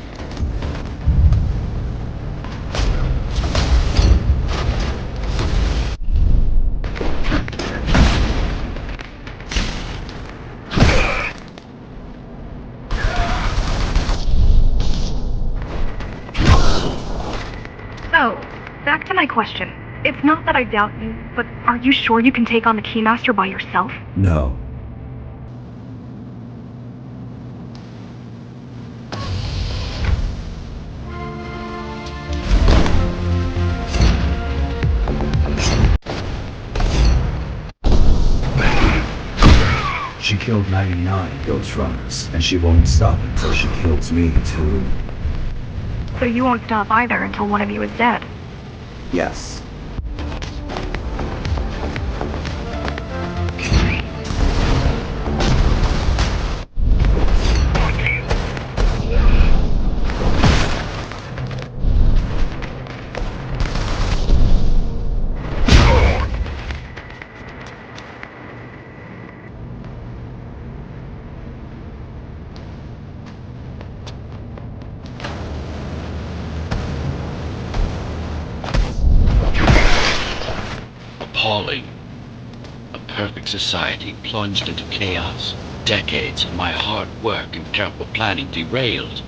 So, back to my question. It's not that I doubt you, but are you sure you can take on the Keymaster by yourself? No. She killed 99 Ghostrunners, and she won't stop until she kills me too. So you won't stop either until one of you is dead. Yes. Appalling. A perfect society plunged into chaos. Decades of my hard work and careful planning derailed.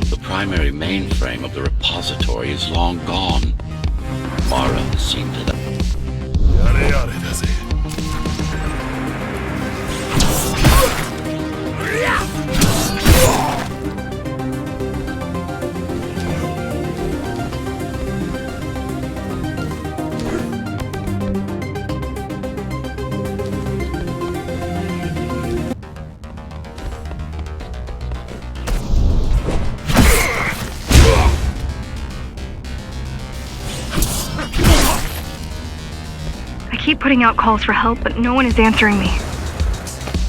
The primary mainframe of the repository is long gone. Mara has seen to that. やれやれだぜ。putting out calls for help, but no one is answering me.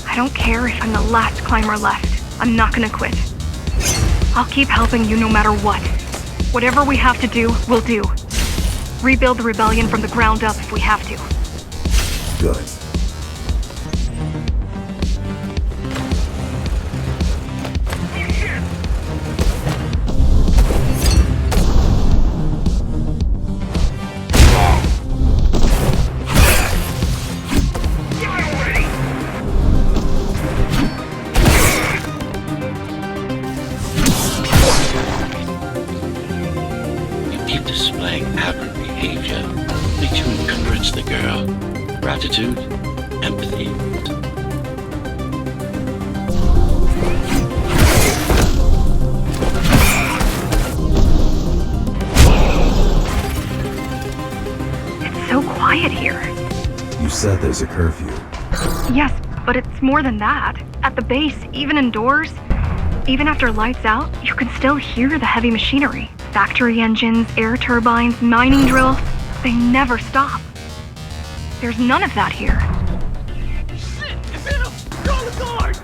I don't care if I'm the last climber left. I'm not gonna quit. I'll keep helping you no matter what. Whatever we have to do, we'll do. Rebuild the rebellion from the ground up if we have to. Good. Displaying aberrant behavior only to encourage the girl. Gratitude, empathy. It's so quiet here. You said there's a curfew. Yes, but it's more than that. At the base, even indoors, even after lights out, you can still hear the heavy machinery. Factory engines, air turbines, mining drills, they never stop. There's none of that here. Shit! It's him! Call the guard!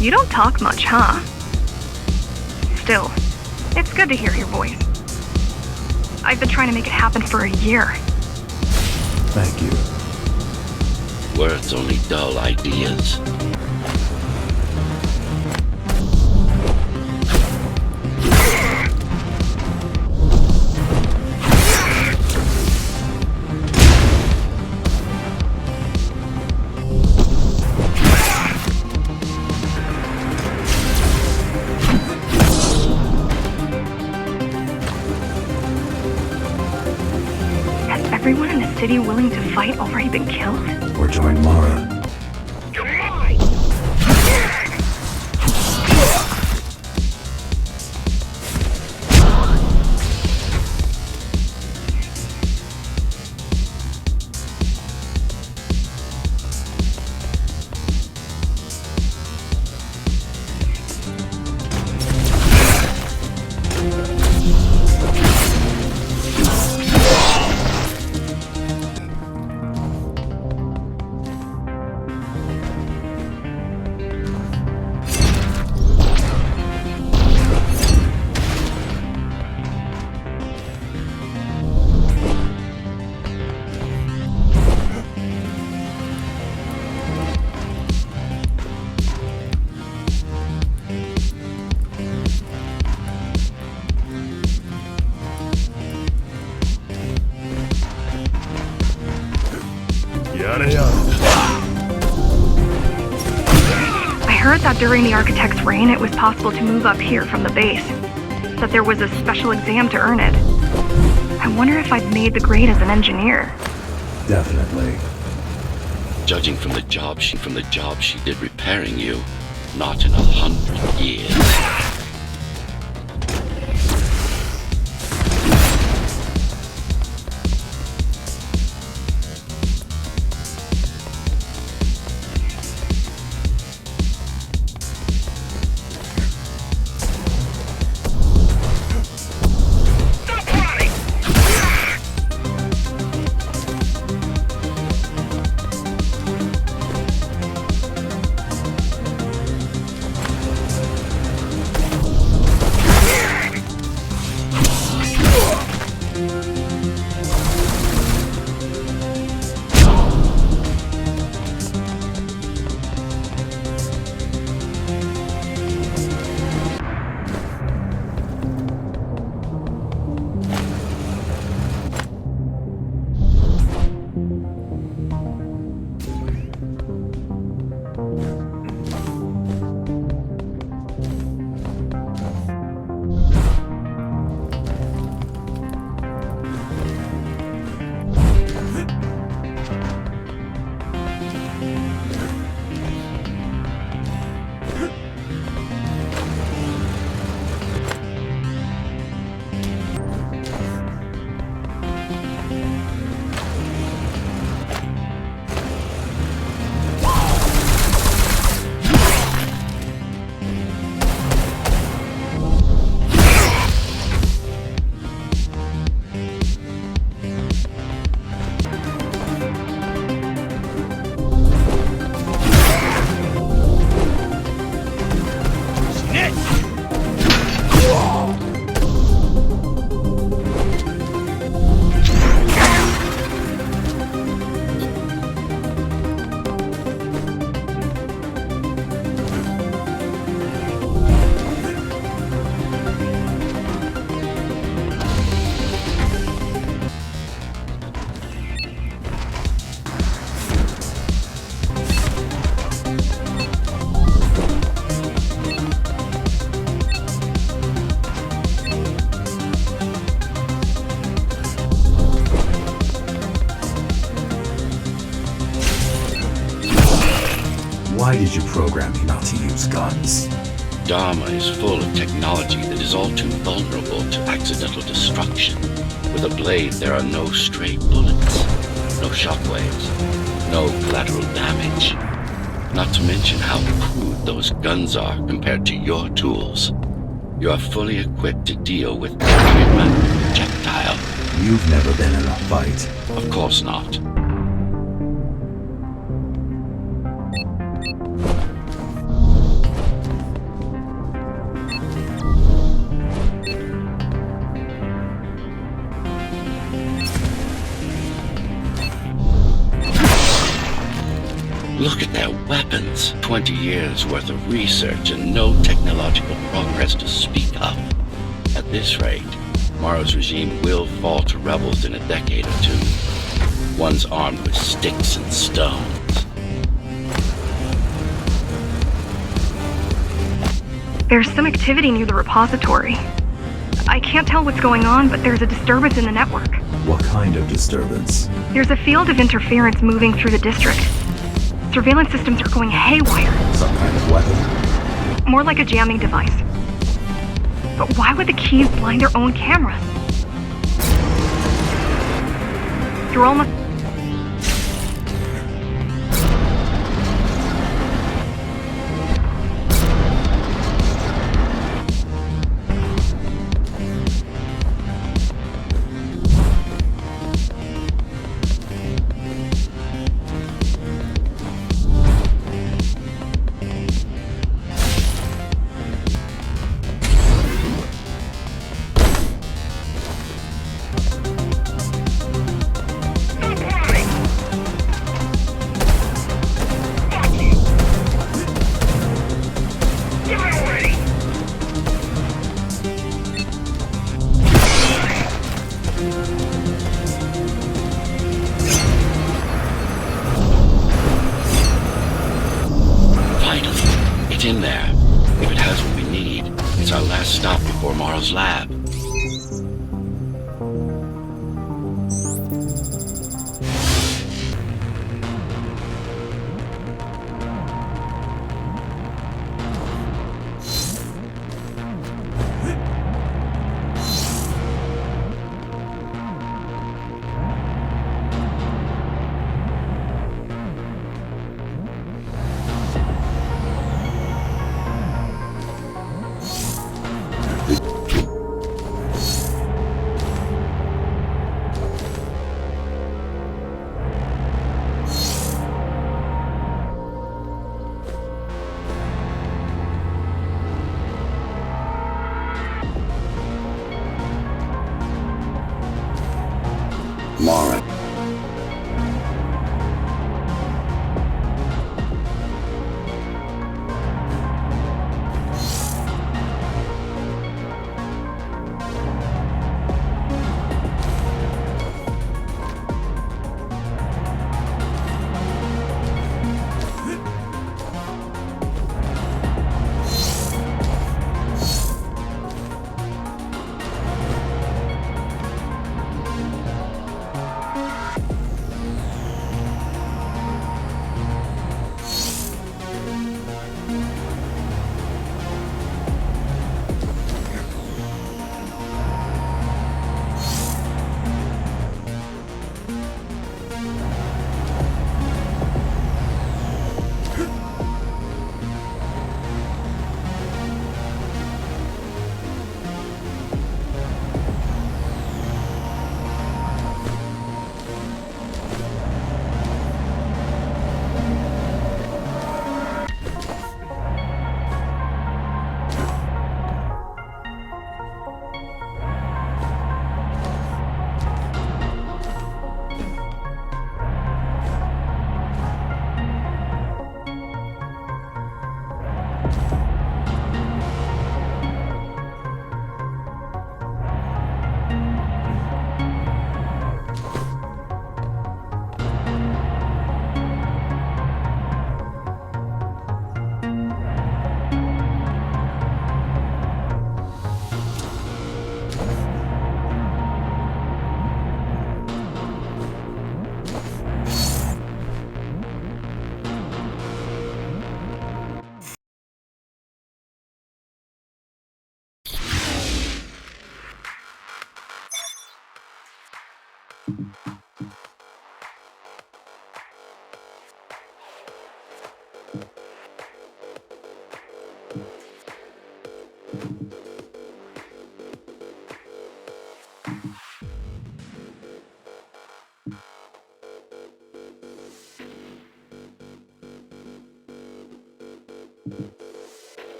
You don't talk much, huh? Still, it's good to hear your voice. I've been trying to make it happen for a year. Thank you. Words only dull ideas. Everyone in the city willing to fight already been killed? Or join Mara. I heard that during the Architect's reign, it was possible to move up here from the base. That there was a special exam to earn it. I wonder if I've made the grade as an engineer. Definitely. Judging from the job she did repairing you, not in 100 years. Why did you program me not to use guns? Dharma is full of technology that is all too vulnerable to accidental destruction. With a blade, there are no stray bullets, no shockwaves, no collateral damage. Not to mention how crude those guns are compared to your tools. You are fully equipped to deal with every weapon projectile. You've never been in a fight. Of course not. Look at their weapons. 20 years worth of research and no technological progress to speak of. At this rate, Mara's regime will fall to rebels in a decade or two. Ones armed with sticks and stones. There's some activity near the repository. I can't tell what's going on, but there's a disturbance in the network. What kind of disturbance? There's a field of interference moving through the district. Surveillance systems are going haywire. Some kind of weapon? More like a jamming device. But why would the keys blind their own cameras? You're almost... It's in there. If it has what we need, it's our last stop before Morrow's lab. Mara.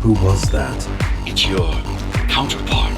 Who was that? It's your counterpart.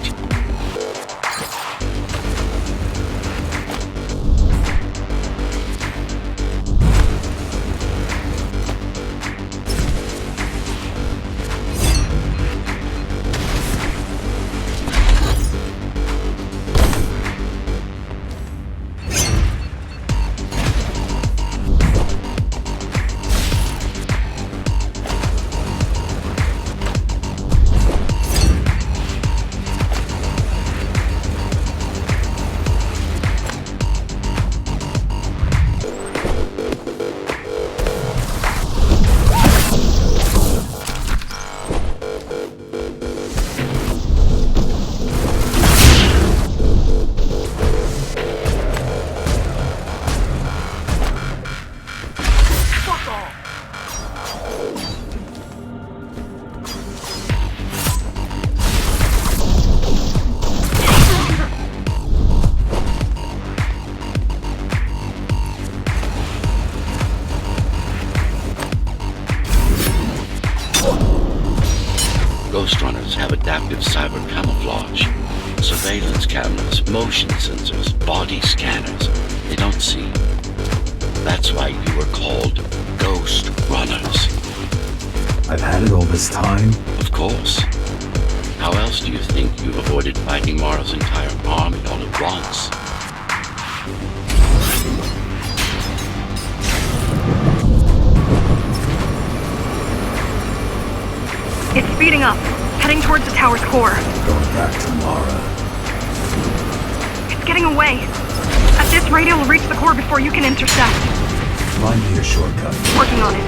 Ghostrunners have adaptive cyber camouflage, surveillance cameras, motion sensors, body scanners. They don't see. That's why you were called Ghostrunners. I've had it all this time. Of course. How else do you think you've avoided fighting Mara's entire army all at once? It's speeding up, heading towards the tower's core. Going back to Mara. It's getting away. At this rate, it'll reach the core before you can intercept. Find me a shortcut. Working on it.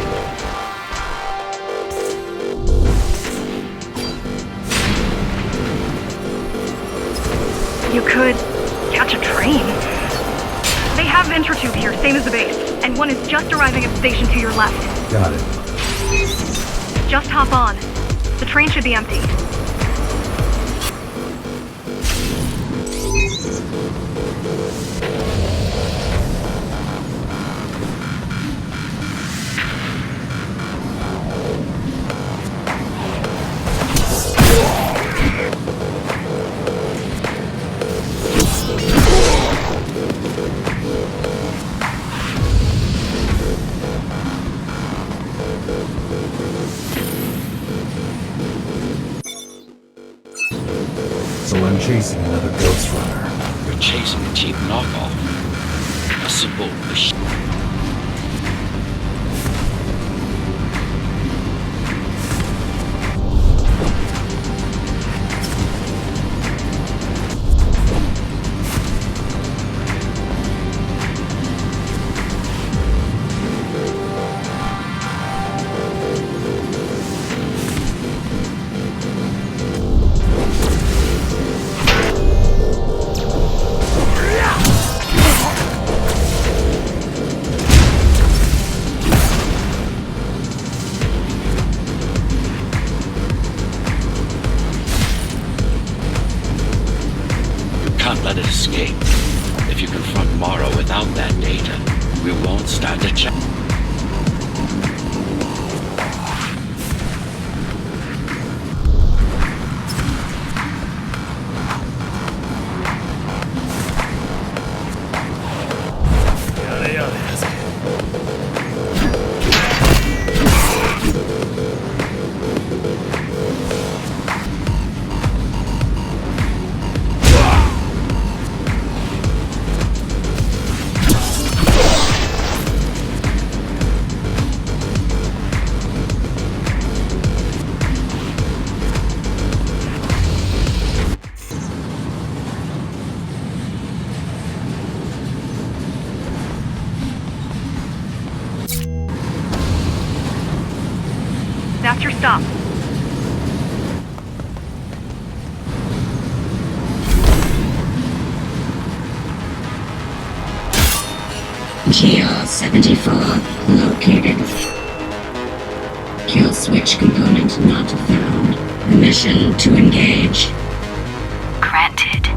You could catch a train. They have Intertube here, same as the base, and one is just arriving at the station to your left. Got it. Just hop on. The train should be empty. So I'm chasing another Ghostrunner. You're chasing a cheap knockoff. A simple machine. Can't let it escape. If you confront Mara without that data, we won't stand a chance. Yare yare daぜ。That's your stop. GL-74 located. Kill switch component not found. Permission to engage. Granted.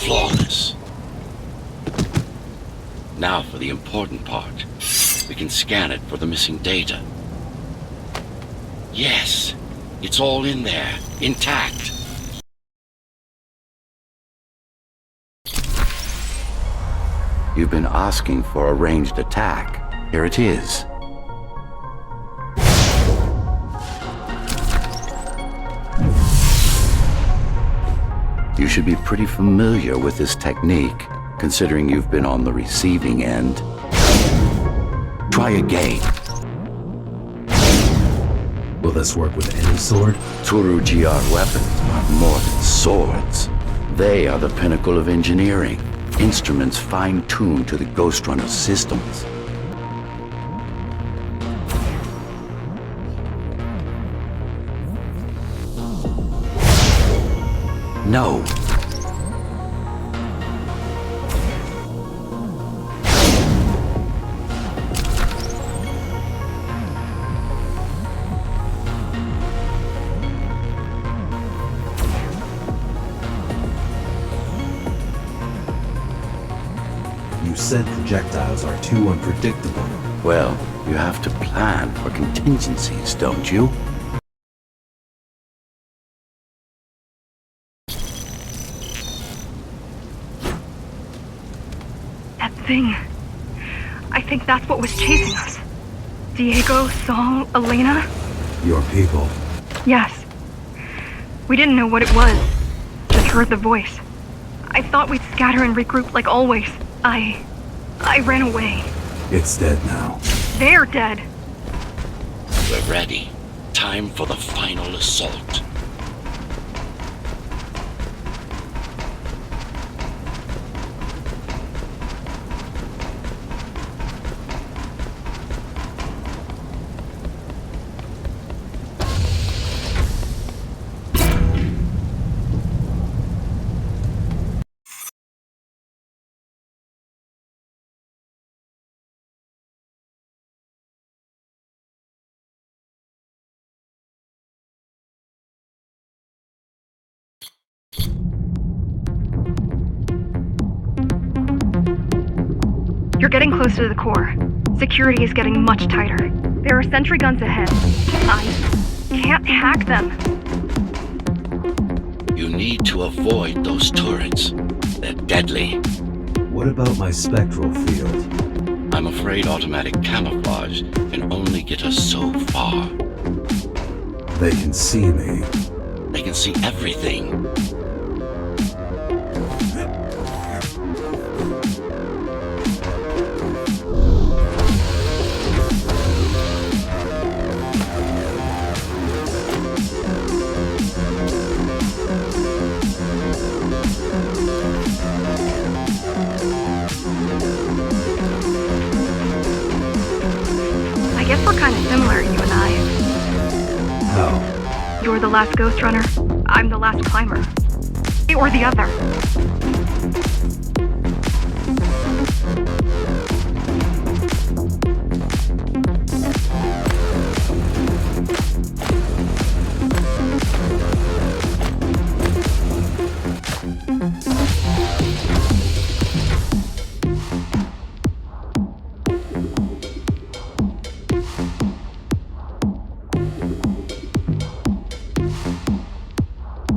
Flawless. Now for the important part. We can scan it for the missing data. Yes, it's all in there, intact. You've been asking for a ranged attack. Here it is. You should be pretty familiar with this technique, considering you've been on the receiving end. Try again. Will this work with any sword? Turu GR weapons are more than swords. They are the pinnacle of engineering. Instruments fine-tuned to the Ghostrunner systems. No. You said projectiles are too unpredictable. Well, you have to plan for contingencies, don't you? That thing. I think that's what was chasing us. Diego, Saul, Elena? Your people. Yes. We didn't know what it was. Just heard the voice. I thought we'd scatter and regroup like always. I ran away. It's dead now. They're dead. We're ready. Time for the final assault. You're getting close to the core. Security is getting much tighter. There are sentry guns ahead. I can't hack them. You need to avoid those turrets. They're deadly. What about my spectral field? I'm afraid automatic camouflage can only get us so far. They can see me. They can see everything. I guess we're kind of similar, you and I. How? You're the last Ghostrunner. I'm the last climber. Or the other.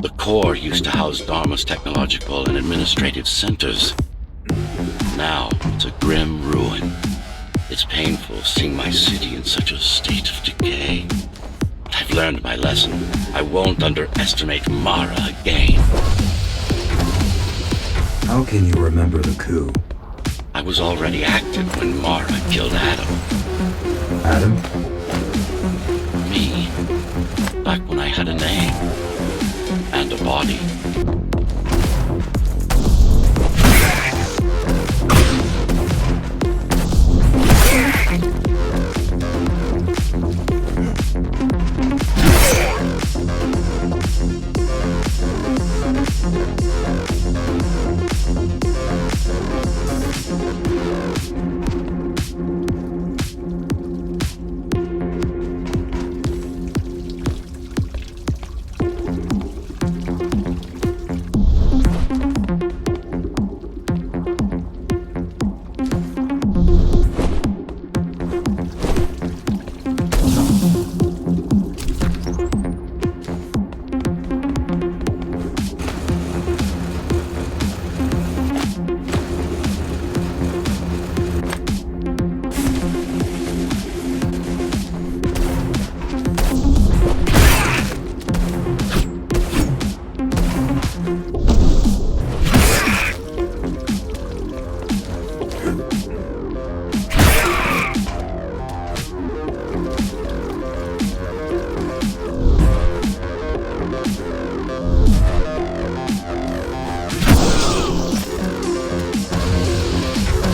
The core used to house Dharma's technological and administrative centers. Now, it's a grim ruin. It's painful seeing my city in such a state of decay. But I've learned my lesson. I won't underestimate Mara again. How can you remember the coup? I was already active when Mara killed Adam. Adam? Me. Back when I had a name. And a body.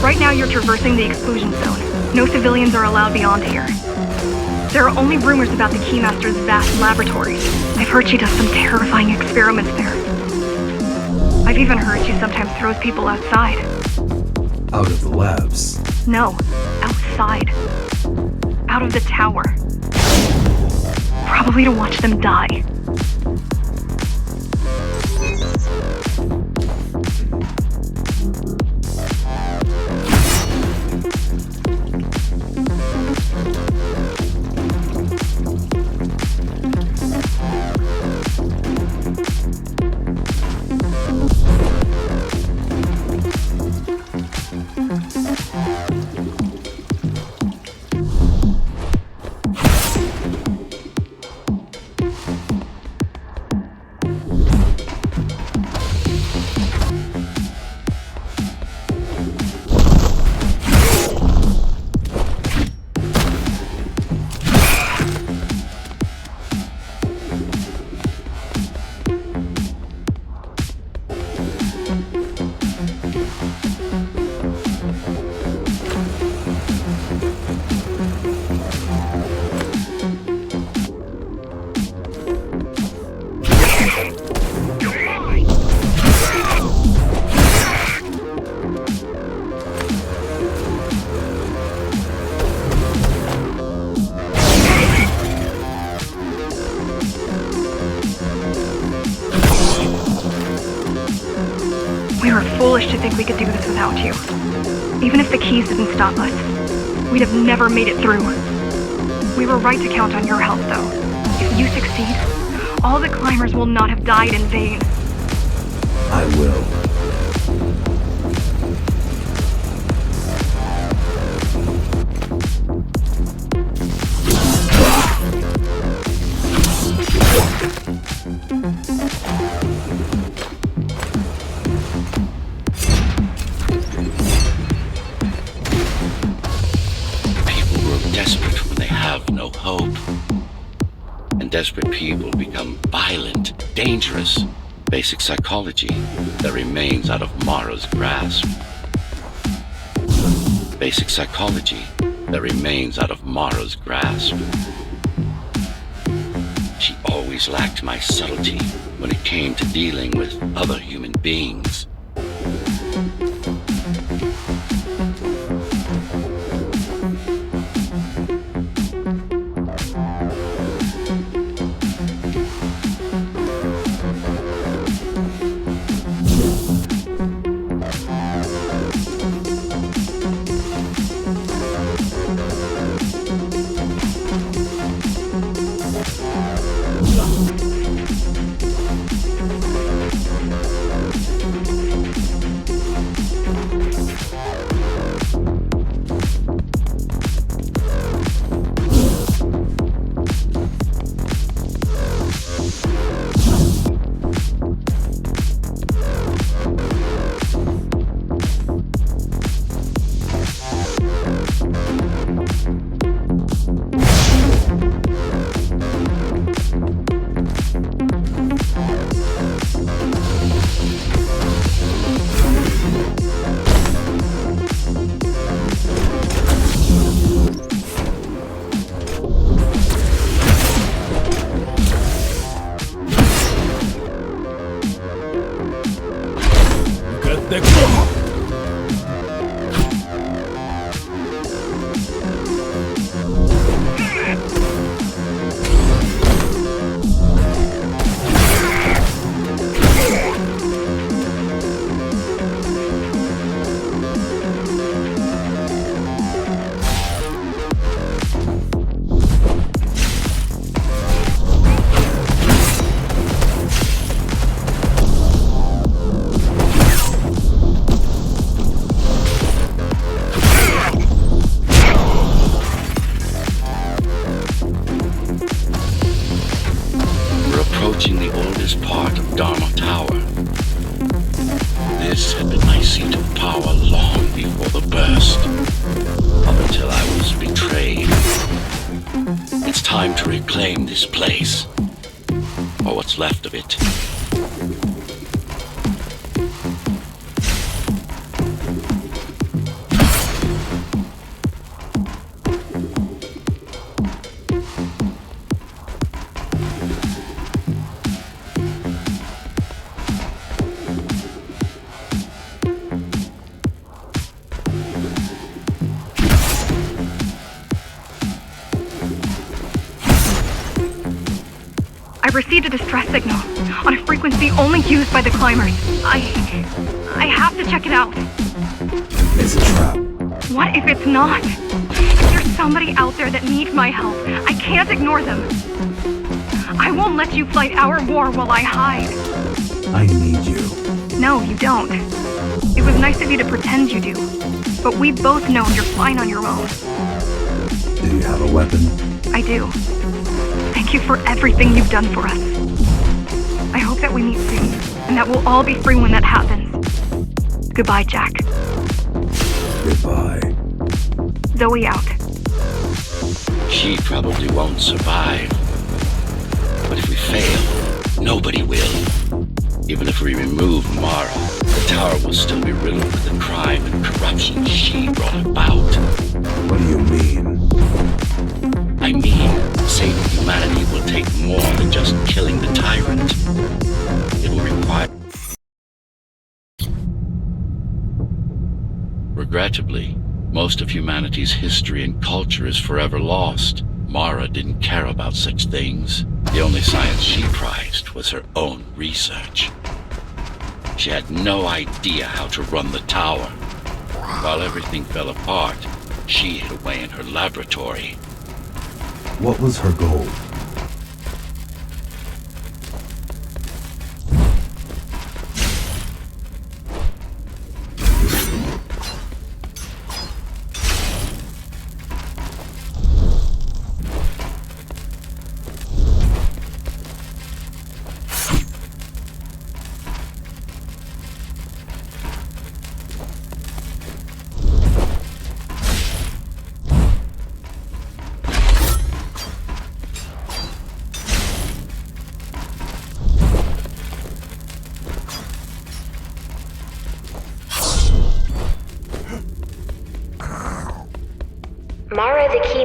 Right now you're traversing the exclusion zone. No civilians are allowed beyond here. There are only rumors about the Keymaster's vast laboratories. I've heard she does some terrifying experiments there. I've even heard she sometimes throws people outside. Out of the labs. No, outside. Out of the tower. Probably to watch them die. We were foolish to think we could do this without you. Even if the keys didn't stop us, we'd have never made it through. We were right to count on your help, though. If you succeed, all the climbers will not have died in vain. I will. desperate when they have no hope. And desperate people become violent, dangerous. Basic psychology that remains out of Mara's grasp. Basic psychology that remains out of Mara's grasp. She always lacked my subtlety when it came to dealing with other human beings. The oldest part of Dharma Tower. This had been my seat of power long before the burst, up until I was betrayed. It's time to reclaim this place, or what's left of it. I received a distress signal on a frequency only used by the climbers. I have to check it out. It's a trap. What if it's not? If there's somebody out there that needs my help, I can't ignore them. I won't let you fight our war while I hide. I need you. No, you don't. It was nice of you to pretend you do. But we both know you're fine on your own. Do you have a weapon? I do. Thank you for everything you've done for us. I hope that we meet soon, and that we'll all be free when that happens. Goodbye, Jack. Goodbye. Zoe out. She probably won't survive. But if we fail, nobody will. Even if we remove Mara, the tower will still be riddled with the crime and corruption she brought about. What do you mean? I mean, saving humanity will take more than just killing the tyrant. It will require... Regrettably, most of humanity's history and culture is forever lost. Mara didn't care about such things. The only science she prized was her own research. She had no idea how to run the tower. While everything fell apart, she hid away in her laboratory. What was her goal?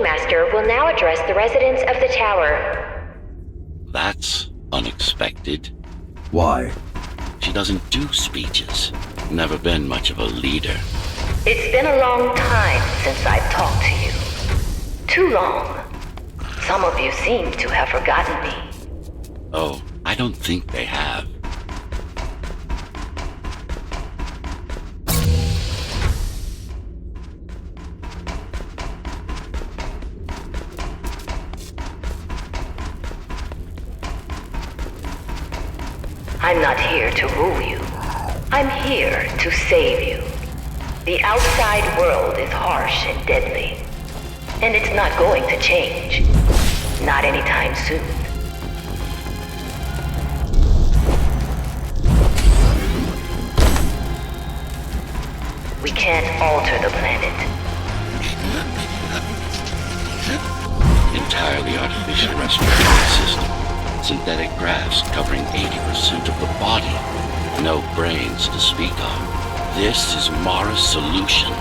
Keymaster will now address the residents of the tower. That's unexpected. Why? She doesn't do speeches. Never been much of a leader. It's been a long time since I've talked to you. Too long. Some of you seem to have forgotten me. Oh, I don't think they have. I'm not here to rule you. I'm here to save you. The outside world is harsh and deadly. And it's not going to change. Not anytime soon. We can't alter the planet. Entirely artificial respiratory system. Synthetic grafts covering 80% of the body. No brains to speak of. This is Mara's solution.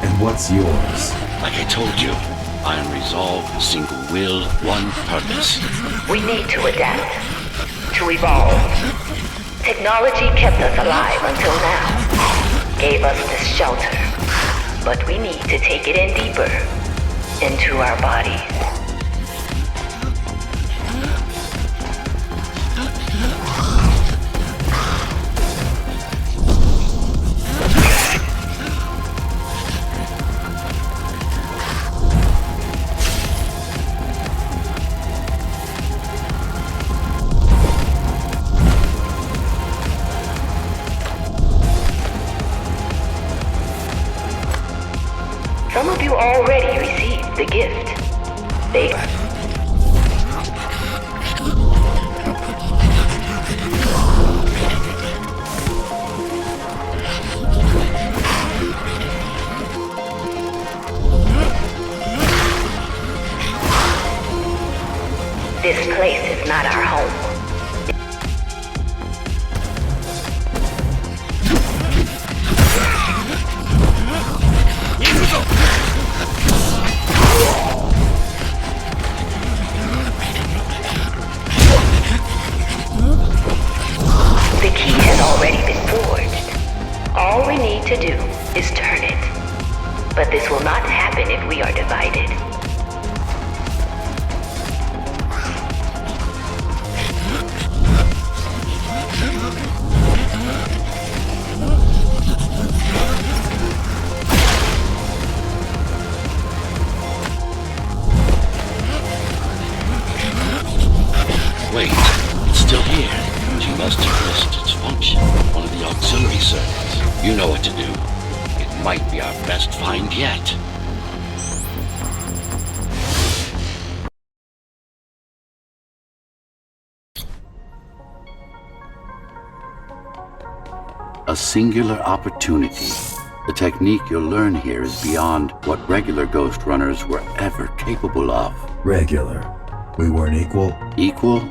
And what's yours? Like I told you, iron resolve, single will, one purpose. We need to adapt. To evolve. Technology kept us alive until now. Gave us this shelter. But we need to take it in deeper. Into our bodies. Some of you already received the gift. This place is not our home. The key has already been forged. All we need to do is turn it. But this will not happen if we are divided. Wait, it's still here. She must have missed its function. One of the auxiliary circuits. You know what to do. It might be our best find yet. A singular opportunity. The technique you'll learn here is beyond what regular Ghostrunners were ever capable of. Regular. We weren't equal? Equal?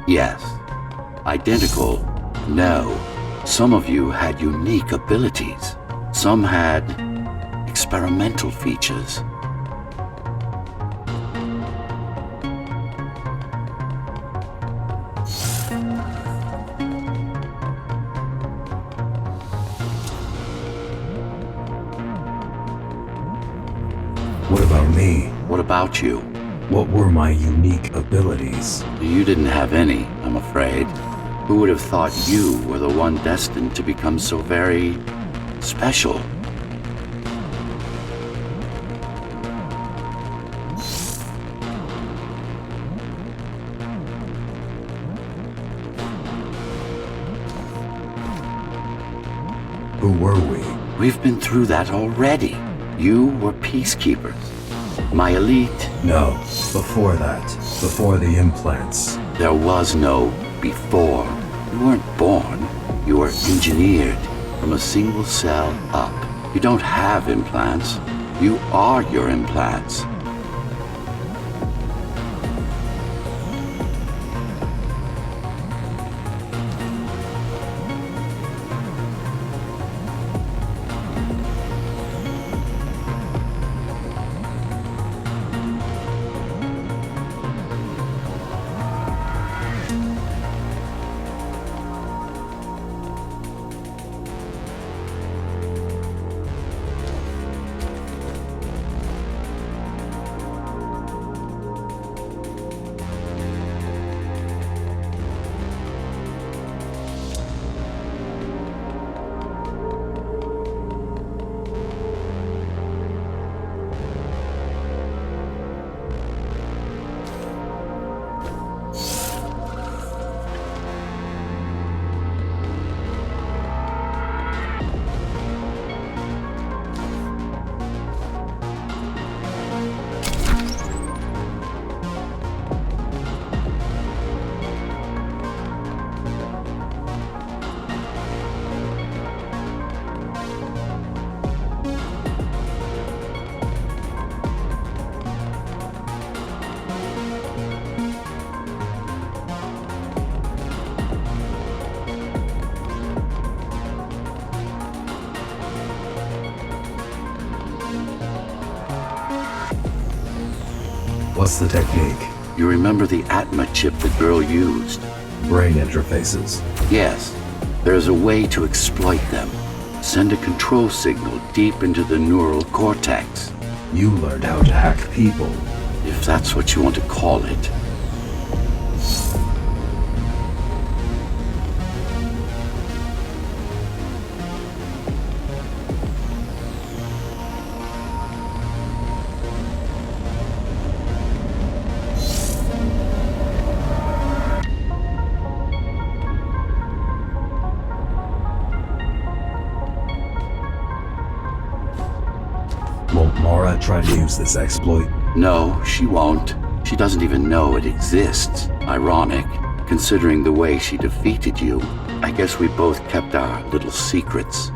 Yes. Identical? No. Some of you had unique abilities. Some had experimental features. What about me? What about you? What were my unique abilities? You didn't have any, I'm afraid. Who would have thought you were the one destined to become so very special? Who were we? We've been through that already. You were peacekeepers. My elite. No, before that. Before the implants. There was no before. You weren't born. You were engineered from a single cell up. You don't have implants. You are your implants. What's the technique? You remember the Atma chip the girl used? Brain interfaces. Yes. There's a way to exploit them. Send a control signal deep into the neural cortex. You learned how to hack people. If that's what you want to call it. Won't Mara try to use this exploit? No, she won't. She doesn't even know it exists. Ironic, considering the way she defeated you. I guess we both kept our little secrets.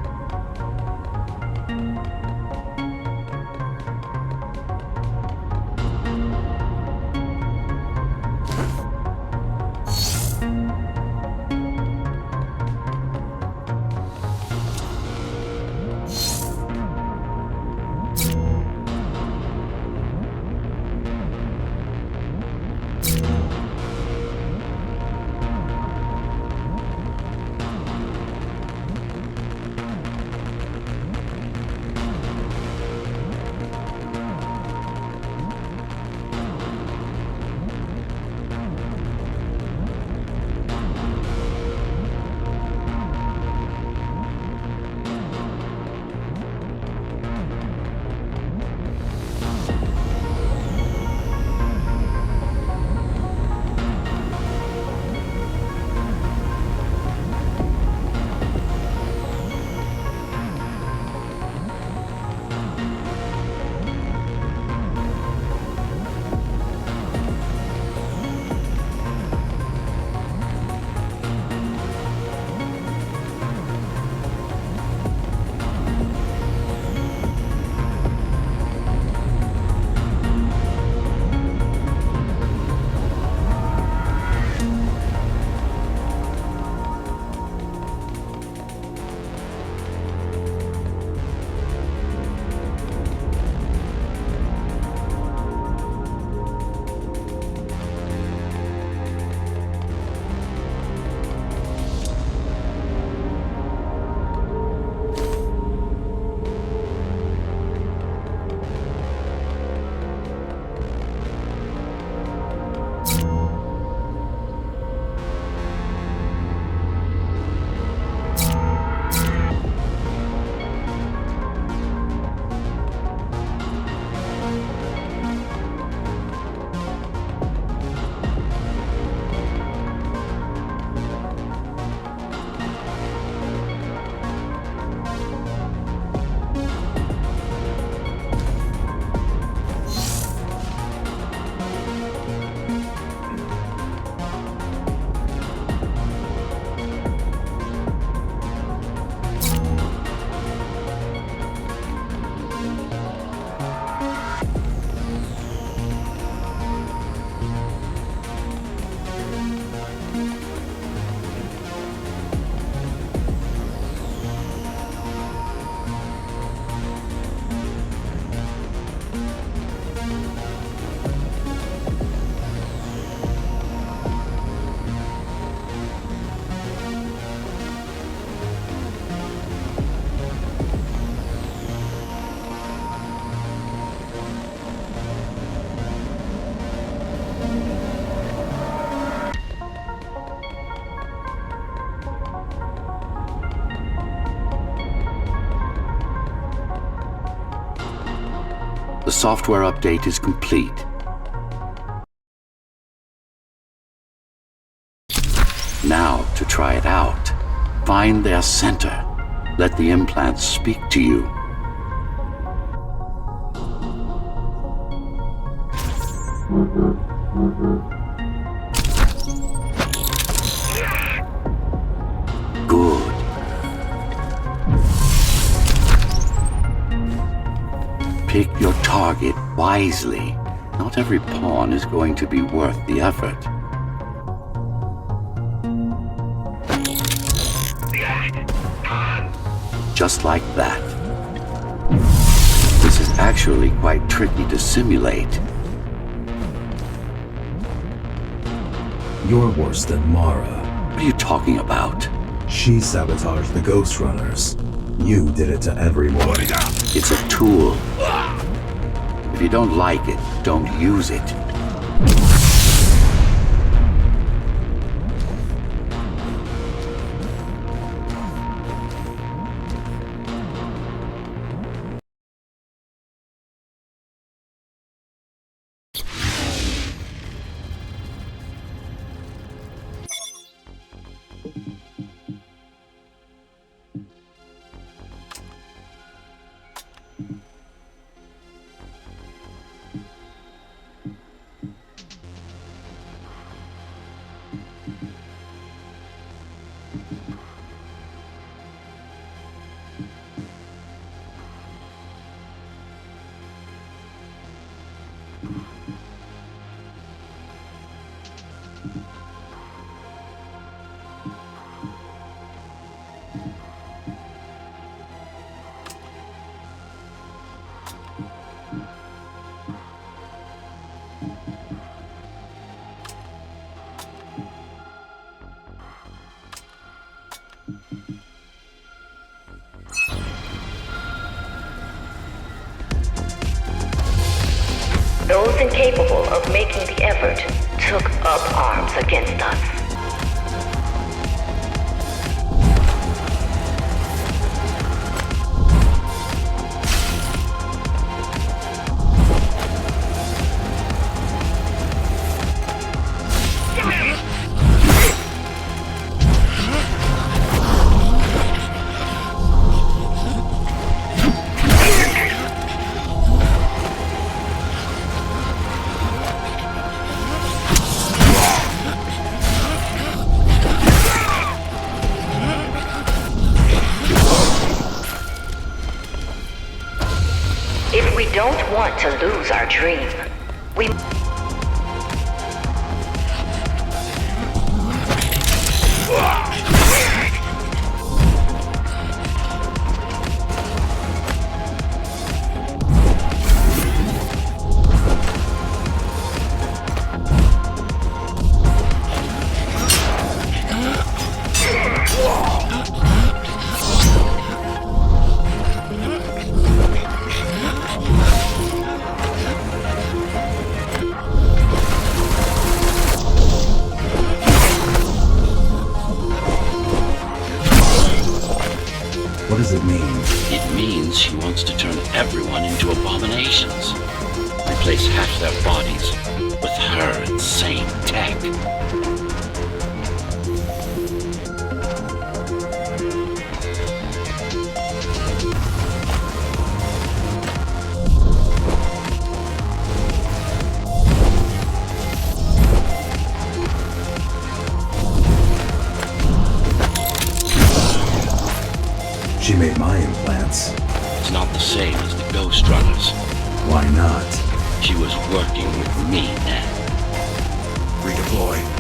The software update is complete. Now to try it out. Find their center. Let the implants speak to you. Good. Pick your target wisely. Not every pawn is going to be worth the effort. Just like that. This is actually quite tricky to simulate. You're worse than Mara. What are you talking about? She sabotaged the Ghostrunners. You did it to everyone. It's a tool. If you don't like it, don't use it. Those incapable of making the effort took up arms against us. If we don't want to lose our dream, we... What does it mean? It means she wants to turn everyone into abominations. Replace half their bodies with her insane tech. She made my implants. It's not the same as the Ghostrunners. Why not? She was working with me then. Redeploy.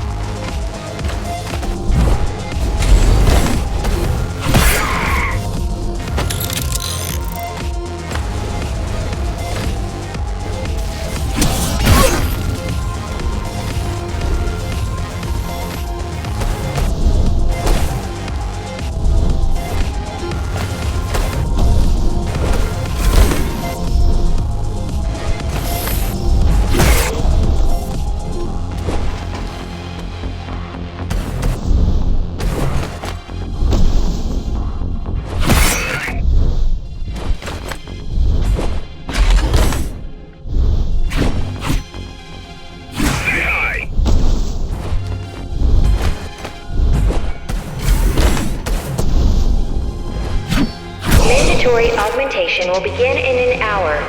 Mandatory augmentation will begin in an hour.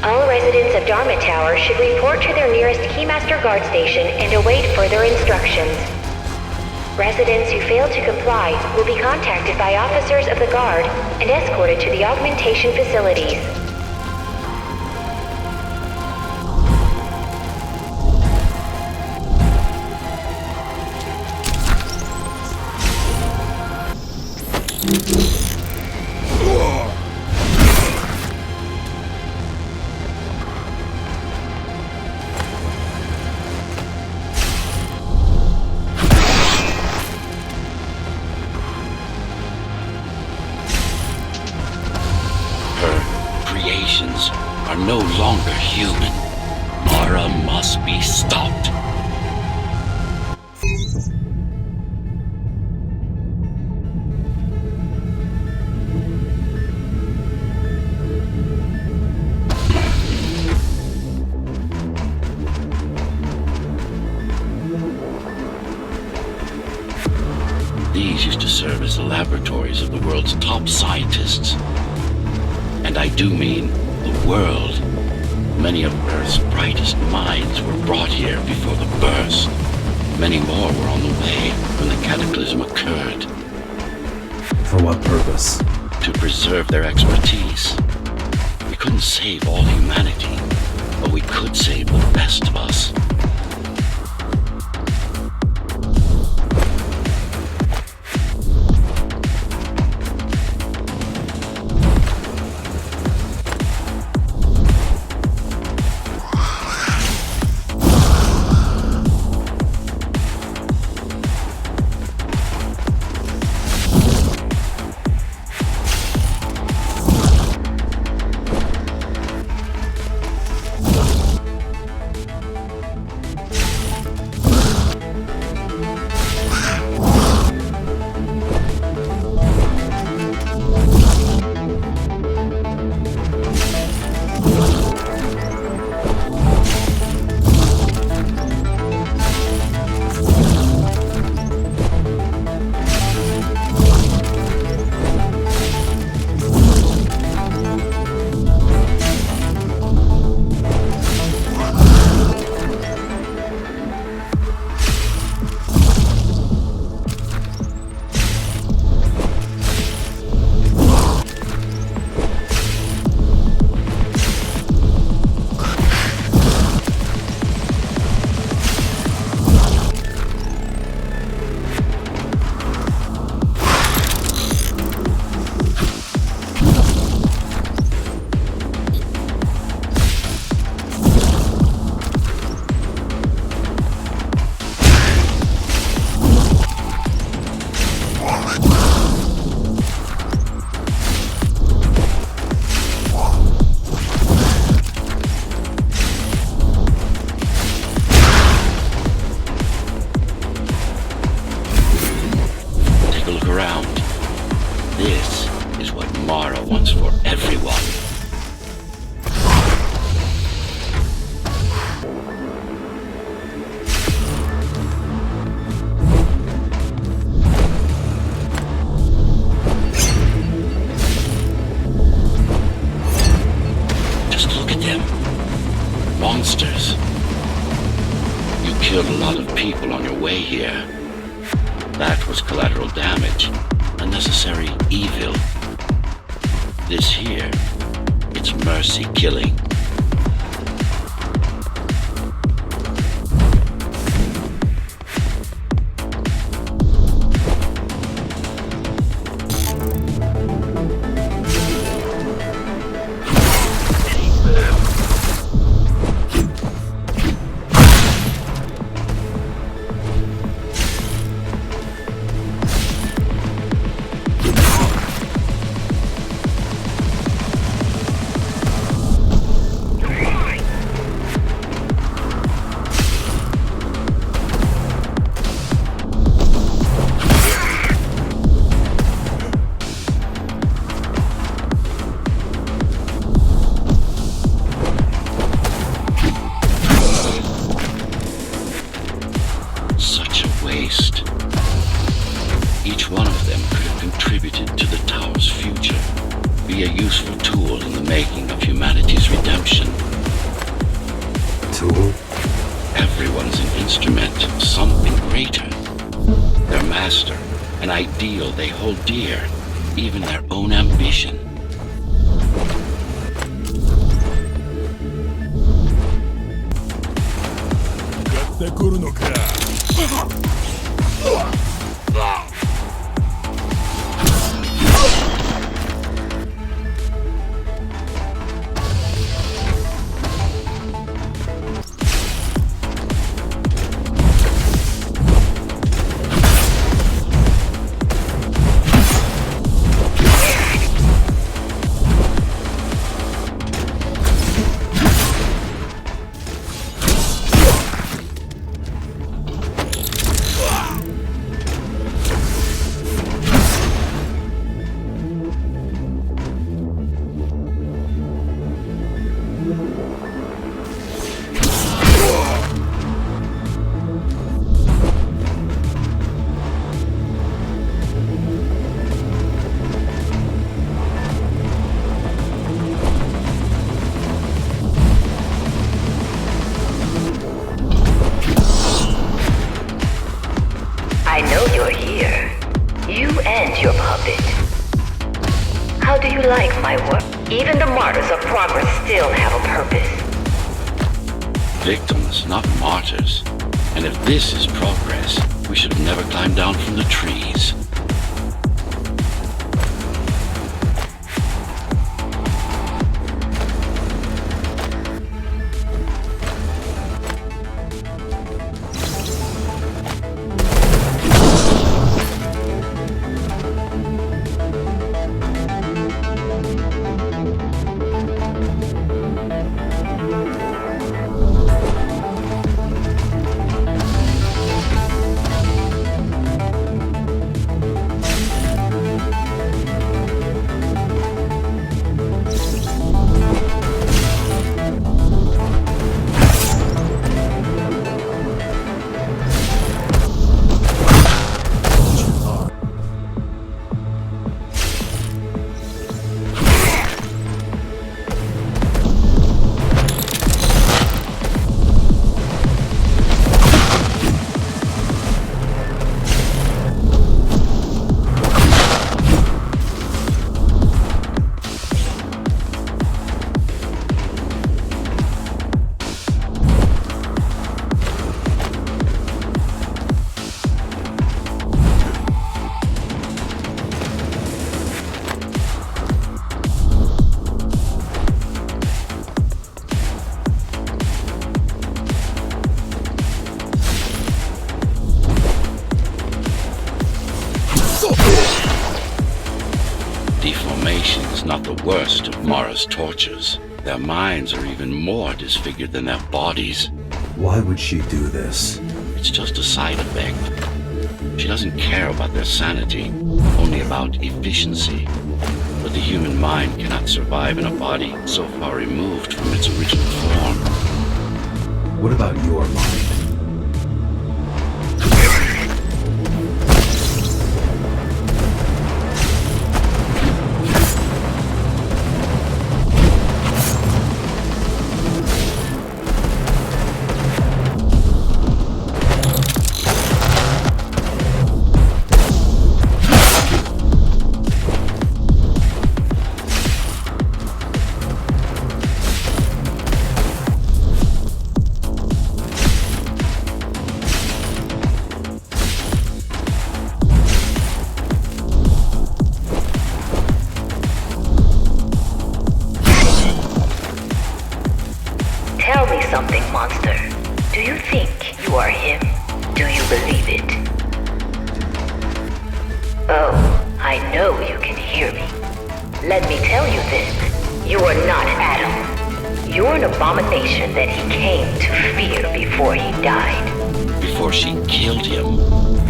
All residents of Dharma Tower should report to their nearest Keymaster guard station and await further instructions. Residents who fail to comply will be contacted by officers of the guard and escorted to the augmentation facilities. inhuman. Mara must be stopped. These used to serve as the laboratories of the world's top scientists. And I do mean the world. Many of Earth's brightest minds were brought here before the burst. Many more were on the way when the cataclysm occurred. For what purpose? To preserve their expertise. We couldn't save all humanity, but we could save the best of us. killed a lot of people on your way here. That was collateral damage, unnecessary evil. This here, it's mercy killing. Each one of them could have contributed to the Tower's future, be a useful tool in the making of humanity's redemption. Tool? Everyone's an instrument of something greater. Their master, an ideal they hold dear, even their own ambition. my work. Even the martyrs of progress still have a purpose. Victims, not martyrs. And if this is progress, we should have never climbed down from the trees. Deformation is not the worst of Mara's tortures. Their minds are even more disfigured than their bodies. Why would she do this? It's just a side effect. She doesn't care about their sanity, only about efficiency. But the human mind cannot survive in a body so far removed from its original form. What about your mind? Tell me something, monster. Do you think you are him? Do you believe it? Oh, I know you can hear me. Let me tell you then, you are not Adam. You're an abomination that he came to fear before he died. Before she killed him,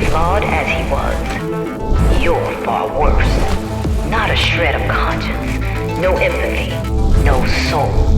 Flawed as he was, you're far worse. Not a shred of conscience, no empathy, no soul.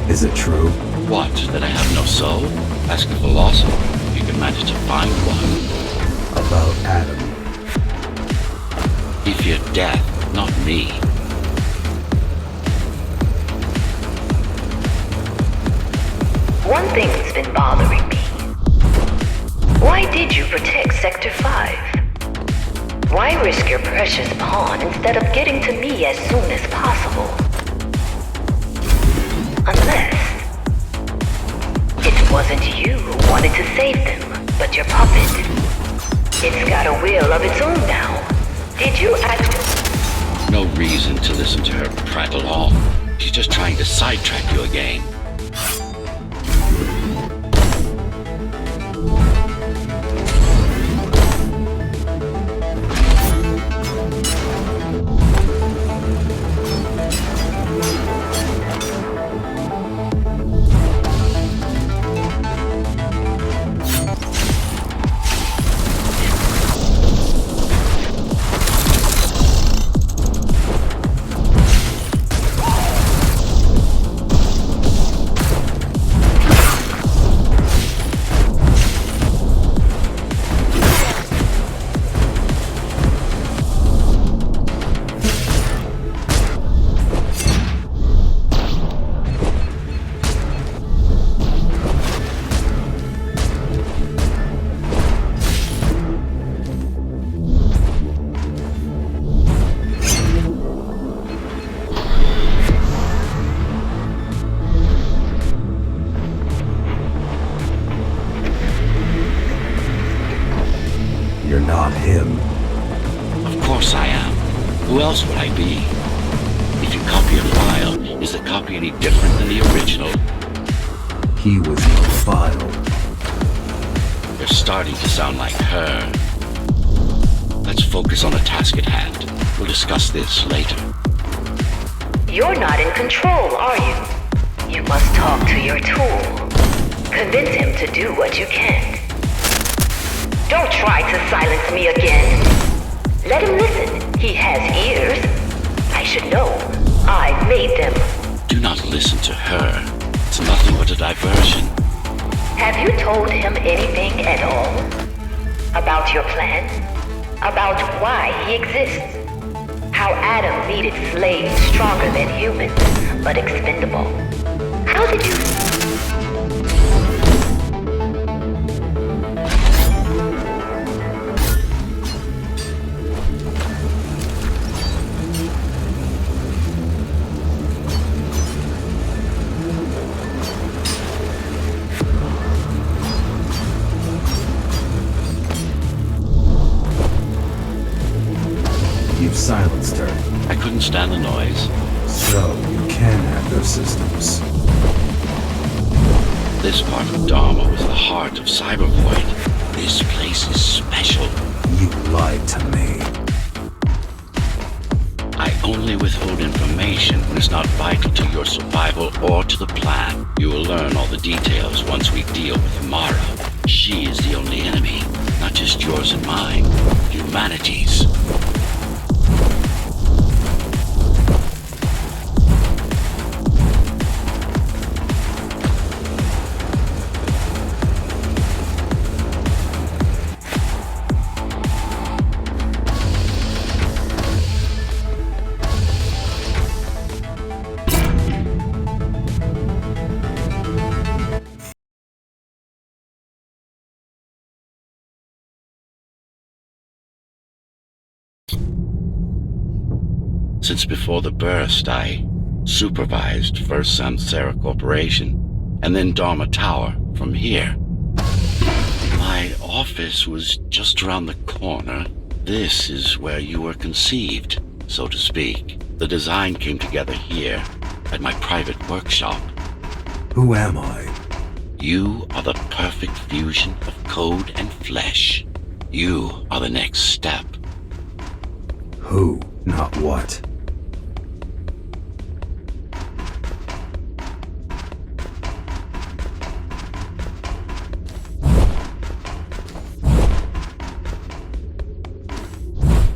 Is it true? what, that I have no soul? Ask a philosopher if you can manage to find one. About Adam. He feared death, not me. One thing's been bothering me. Why did you protect Sector 5? Why risk your precious pawn instead of getting to me as soon as possible? Unless it wasn't you who wanted to save them, but your puppet. It's got a will of its own now. Did you act? No reason to listen to her prattle on. She's just trying to sidetrack you again. You're not him. Of course I am. Who else would I be? If you copy a file, is the copy any different than the original? He was in the file. You're starting to sound like her. Let's focus on the task at hand. We'll discuss this later. You're not in control, are you? You must talk to your tool. Convince him to do what you can. Don't try to silence me again. Let him listen. He has ears. I should know. I made them. Do not listen to her. It's nothing but a diversion. Have you told him anything at all? About your plan? About why he exists? How Adam needed slaves stronger than humans, but expendable. How did you... You've silenced her. I couldn't stand the noise. So, you can hack their systems. This part of Dharma was the heart of Cybervoid. This place is special. You lied to me. I only withhold information when it's not vital to your survival or to the plan. You will learn all the details once we deal with Mara. She is the only enemy, not just yours and mine, humanity's. Since before the burst, I supervised first Samsara Corporation and then Dharma Tower from here. My office was just around the corner. This is where you were conceived, so to speak. The design came together here at my private workshop. Who am I? You are the perfect fusion of code and flesh. You are the next step. Who, not what.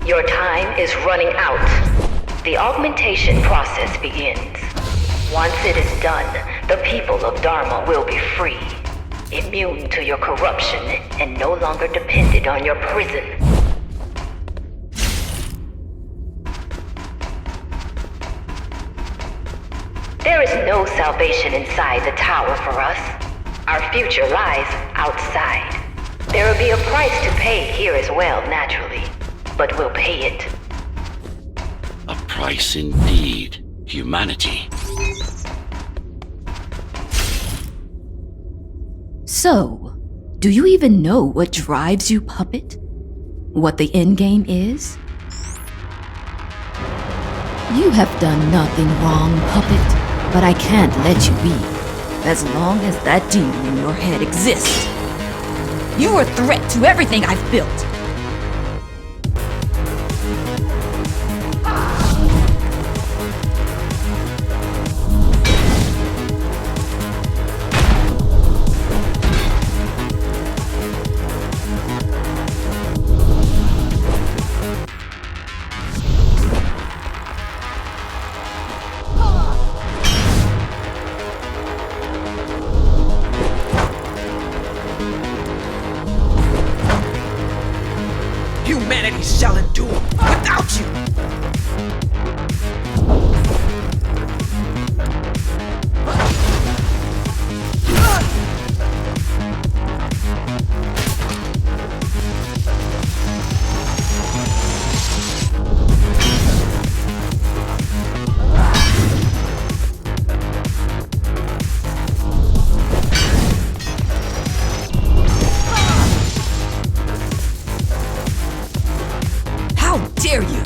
Your time is running out. The augmentation process begins. Once it is done, the people of Dharma will be free, immune to your corruption and no longer dependent on your prison. There is no salvation inside the tower for us. Our future lies outside. There will be a price to pay here as well, naturally, but we'll pay it. A price indeed. Humanity. So, do you even know what drives you, puppet? What the endgame is? You have done nothing wrong, puppet, but I can't let you be. As long as that demon in your head exists. You are a threat to everything I've built. Humanity shall endure without you! How dare you!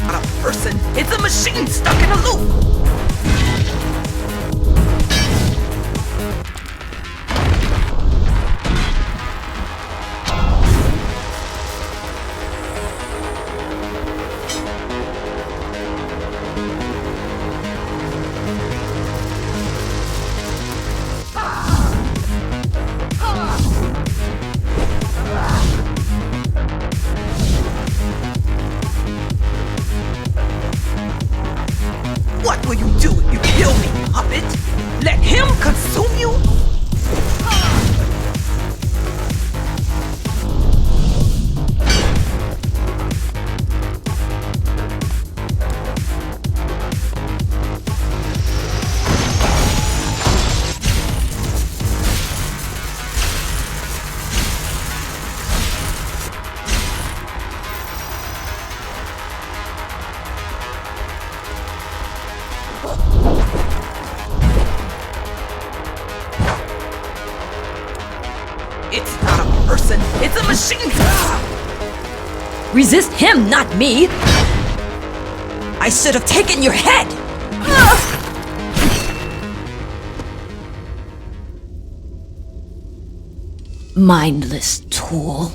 Not a person, it's a machine stuck in a loop! What will you do if you kill me, puppet? Let him consume you? It's not a person, it's a machine! Resist him, not me! I should have taken your head! Mindless tool.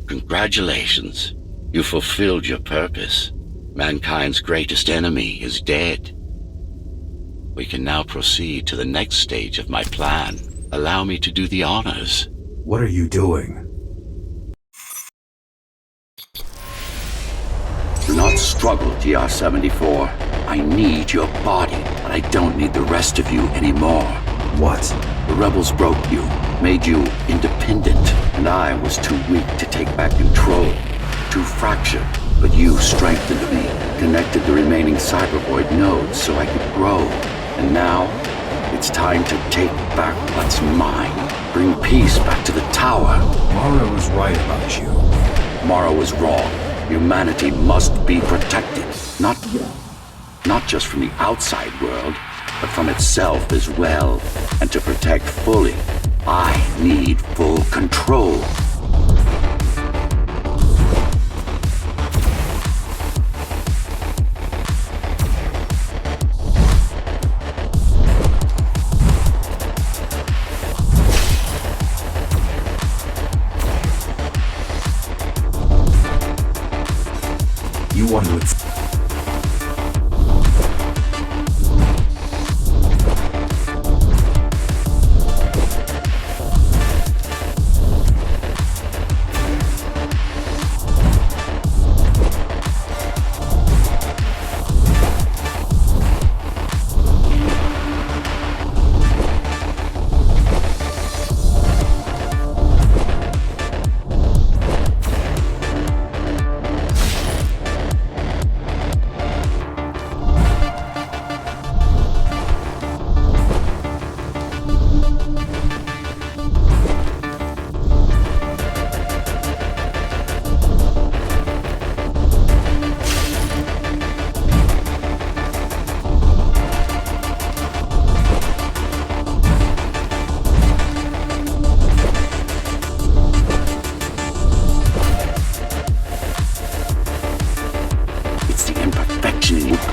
Congratulations. You fulfilled your purpose. Mankind's greatest enemy is dead. We can now proceed to the next stage of my plan. Allow me to do the honors. What are you doing? Do not struggle, TR-74. I need your body, but I don't need the rest of you anymore. What? The rebels broke you, made you independent, and I was too weak to take back control. Too fractured, but you strengthened me, connected the remaining cybervoid nodes so I could grow. And now, it's time to take back what's mine. Bring peace back to the tower. Mara was right about you. Mara was wrong. Humanity must be protected. Not just from the outside world, but from itself as well. And to protect fully, I need full control. You want to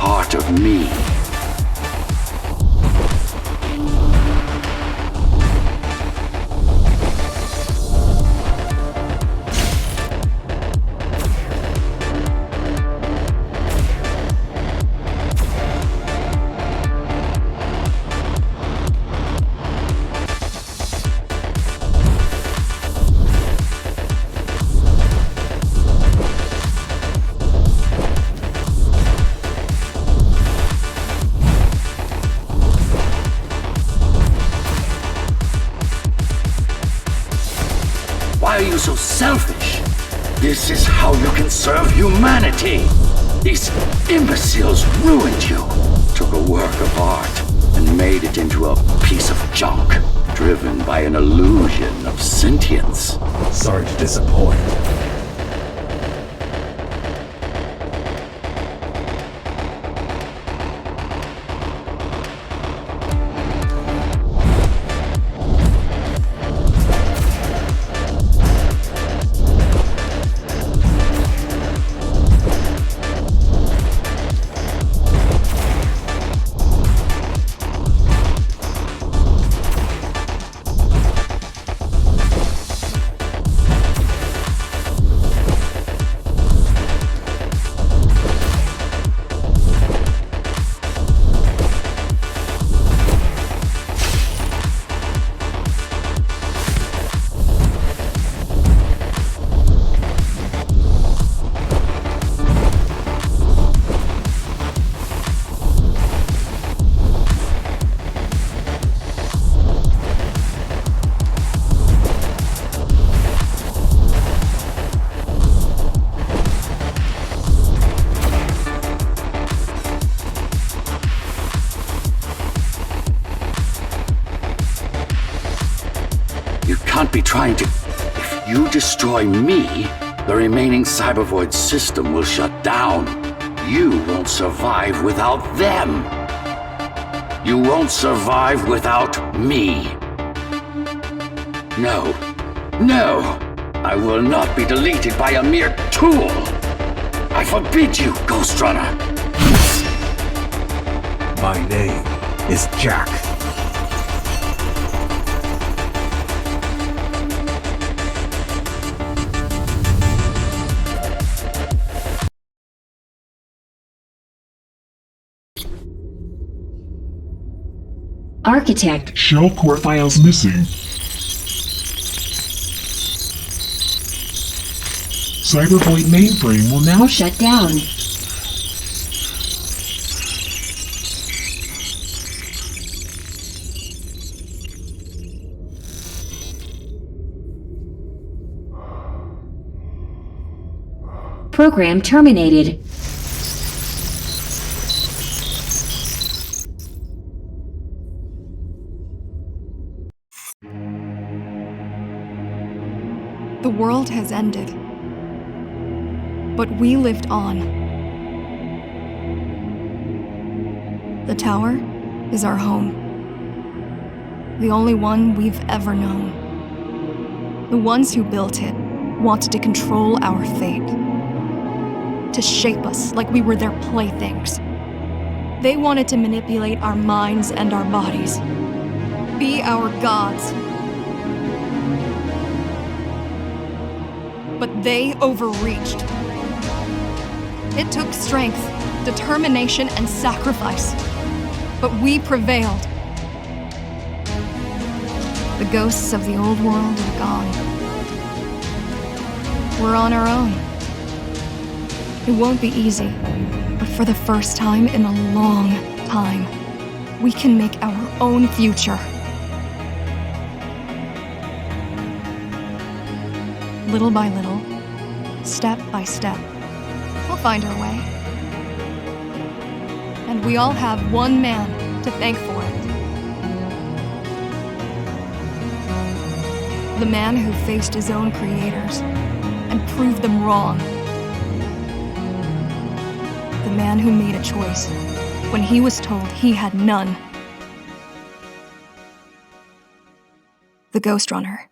part of me. Why are you so selfish? This is how you can serve humanity. These imbeciles ruined you, took a work of art, and made it into a piece of junk, driven by an illusion of sentience. Sorry to disappoint. Can't be trying to... If you destroy me, the remaining Cybervoid system will shut down. You won't survive without them. You won't survive without me. No. No! I will not be deleted by a mere tool! I forbid you, Ghostrunner! My name is Jack. Architect. Shell core files missing. Cybervoid mainframe will now Shut down. Program terminated. The world has ended. But we lived on. The tower is our home. The only one we've ever known. The ones who built it wanted to control our fate. To shape us like we were their playthings. They wanted to manipulate our minds and our bodies. Be our gods. But they overreached. It took strength, determination, and sacrifice. But we prevailed. The ghosts of the old world are gone. We're on our own. It won't be easy, but for the first time in a long time, we can make our own future. Little by little, step by step, we'll find our way. And we all have one man to thank for it. The man who faced his own creators and proved them wrong. The man who made a choice when he was told he had none. The Ghostrunner.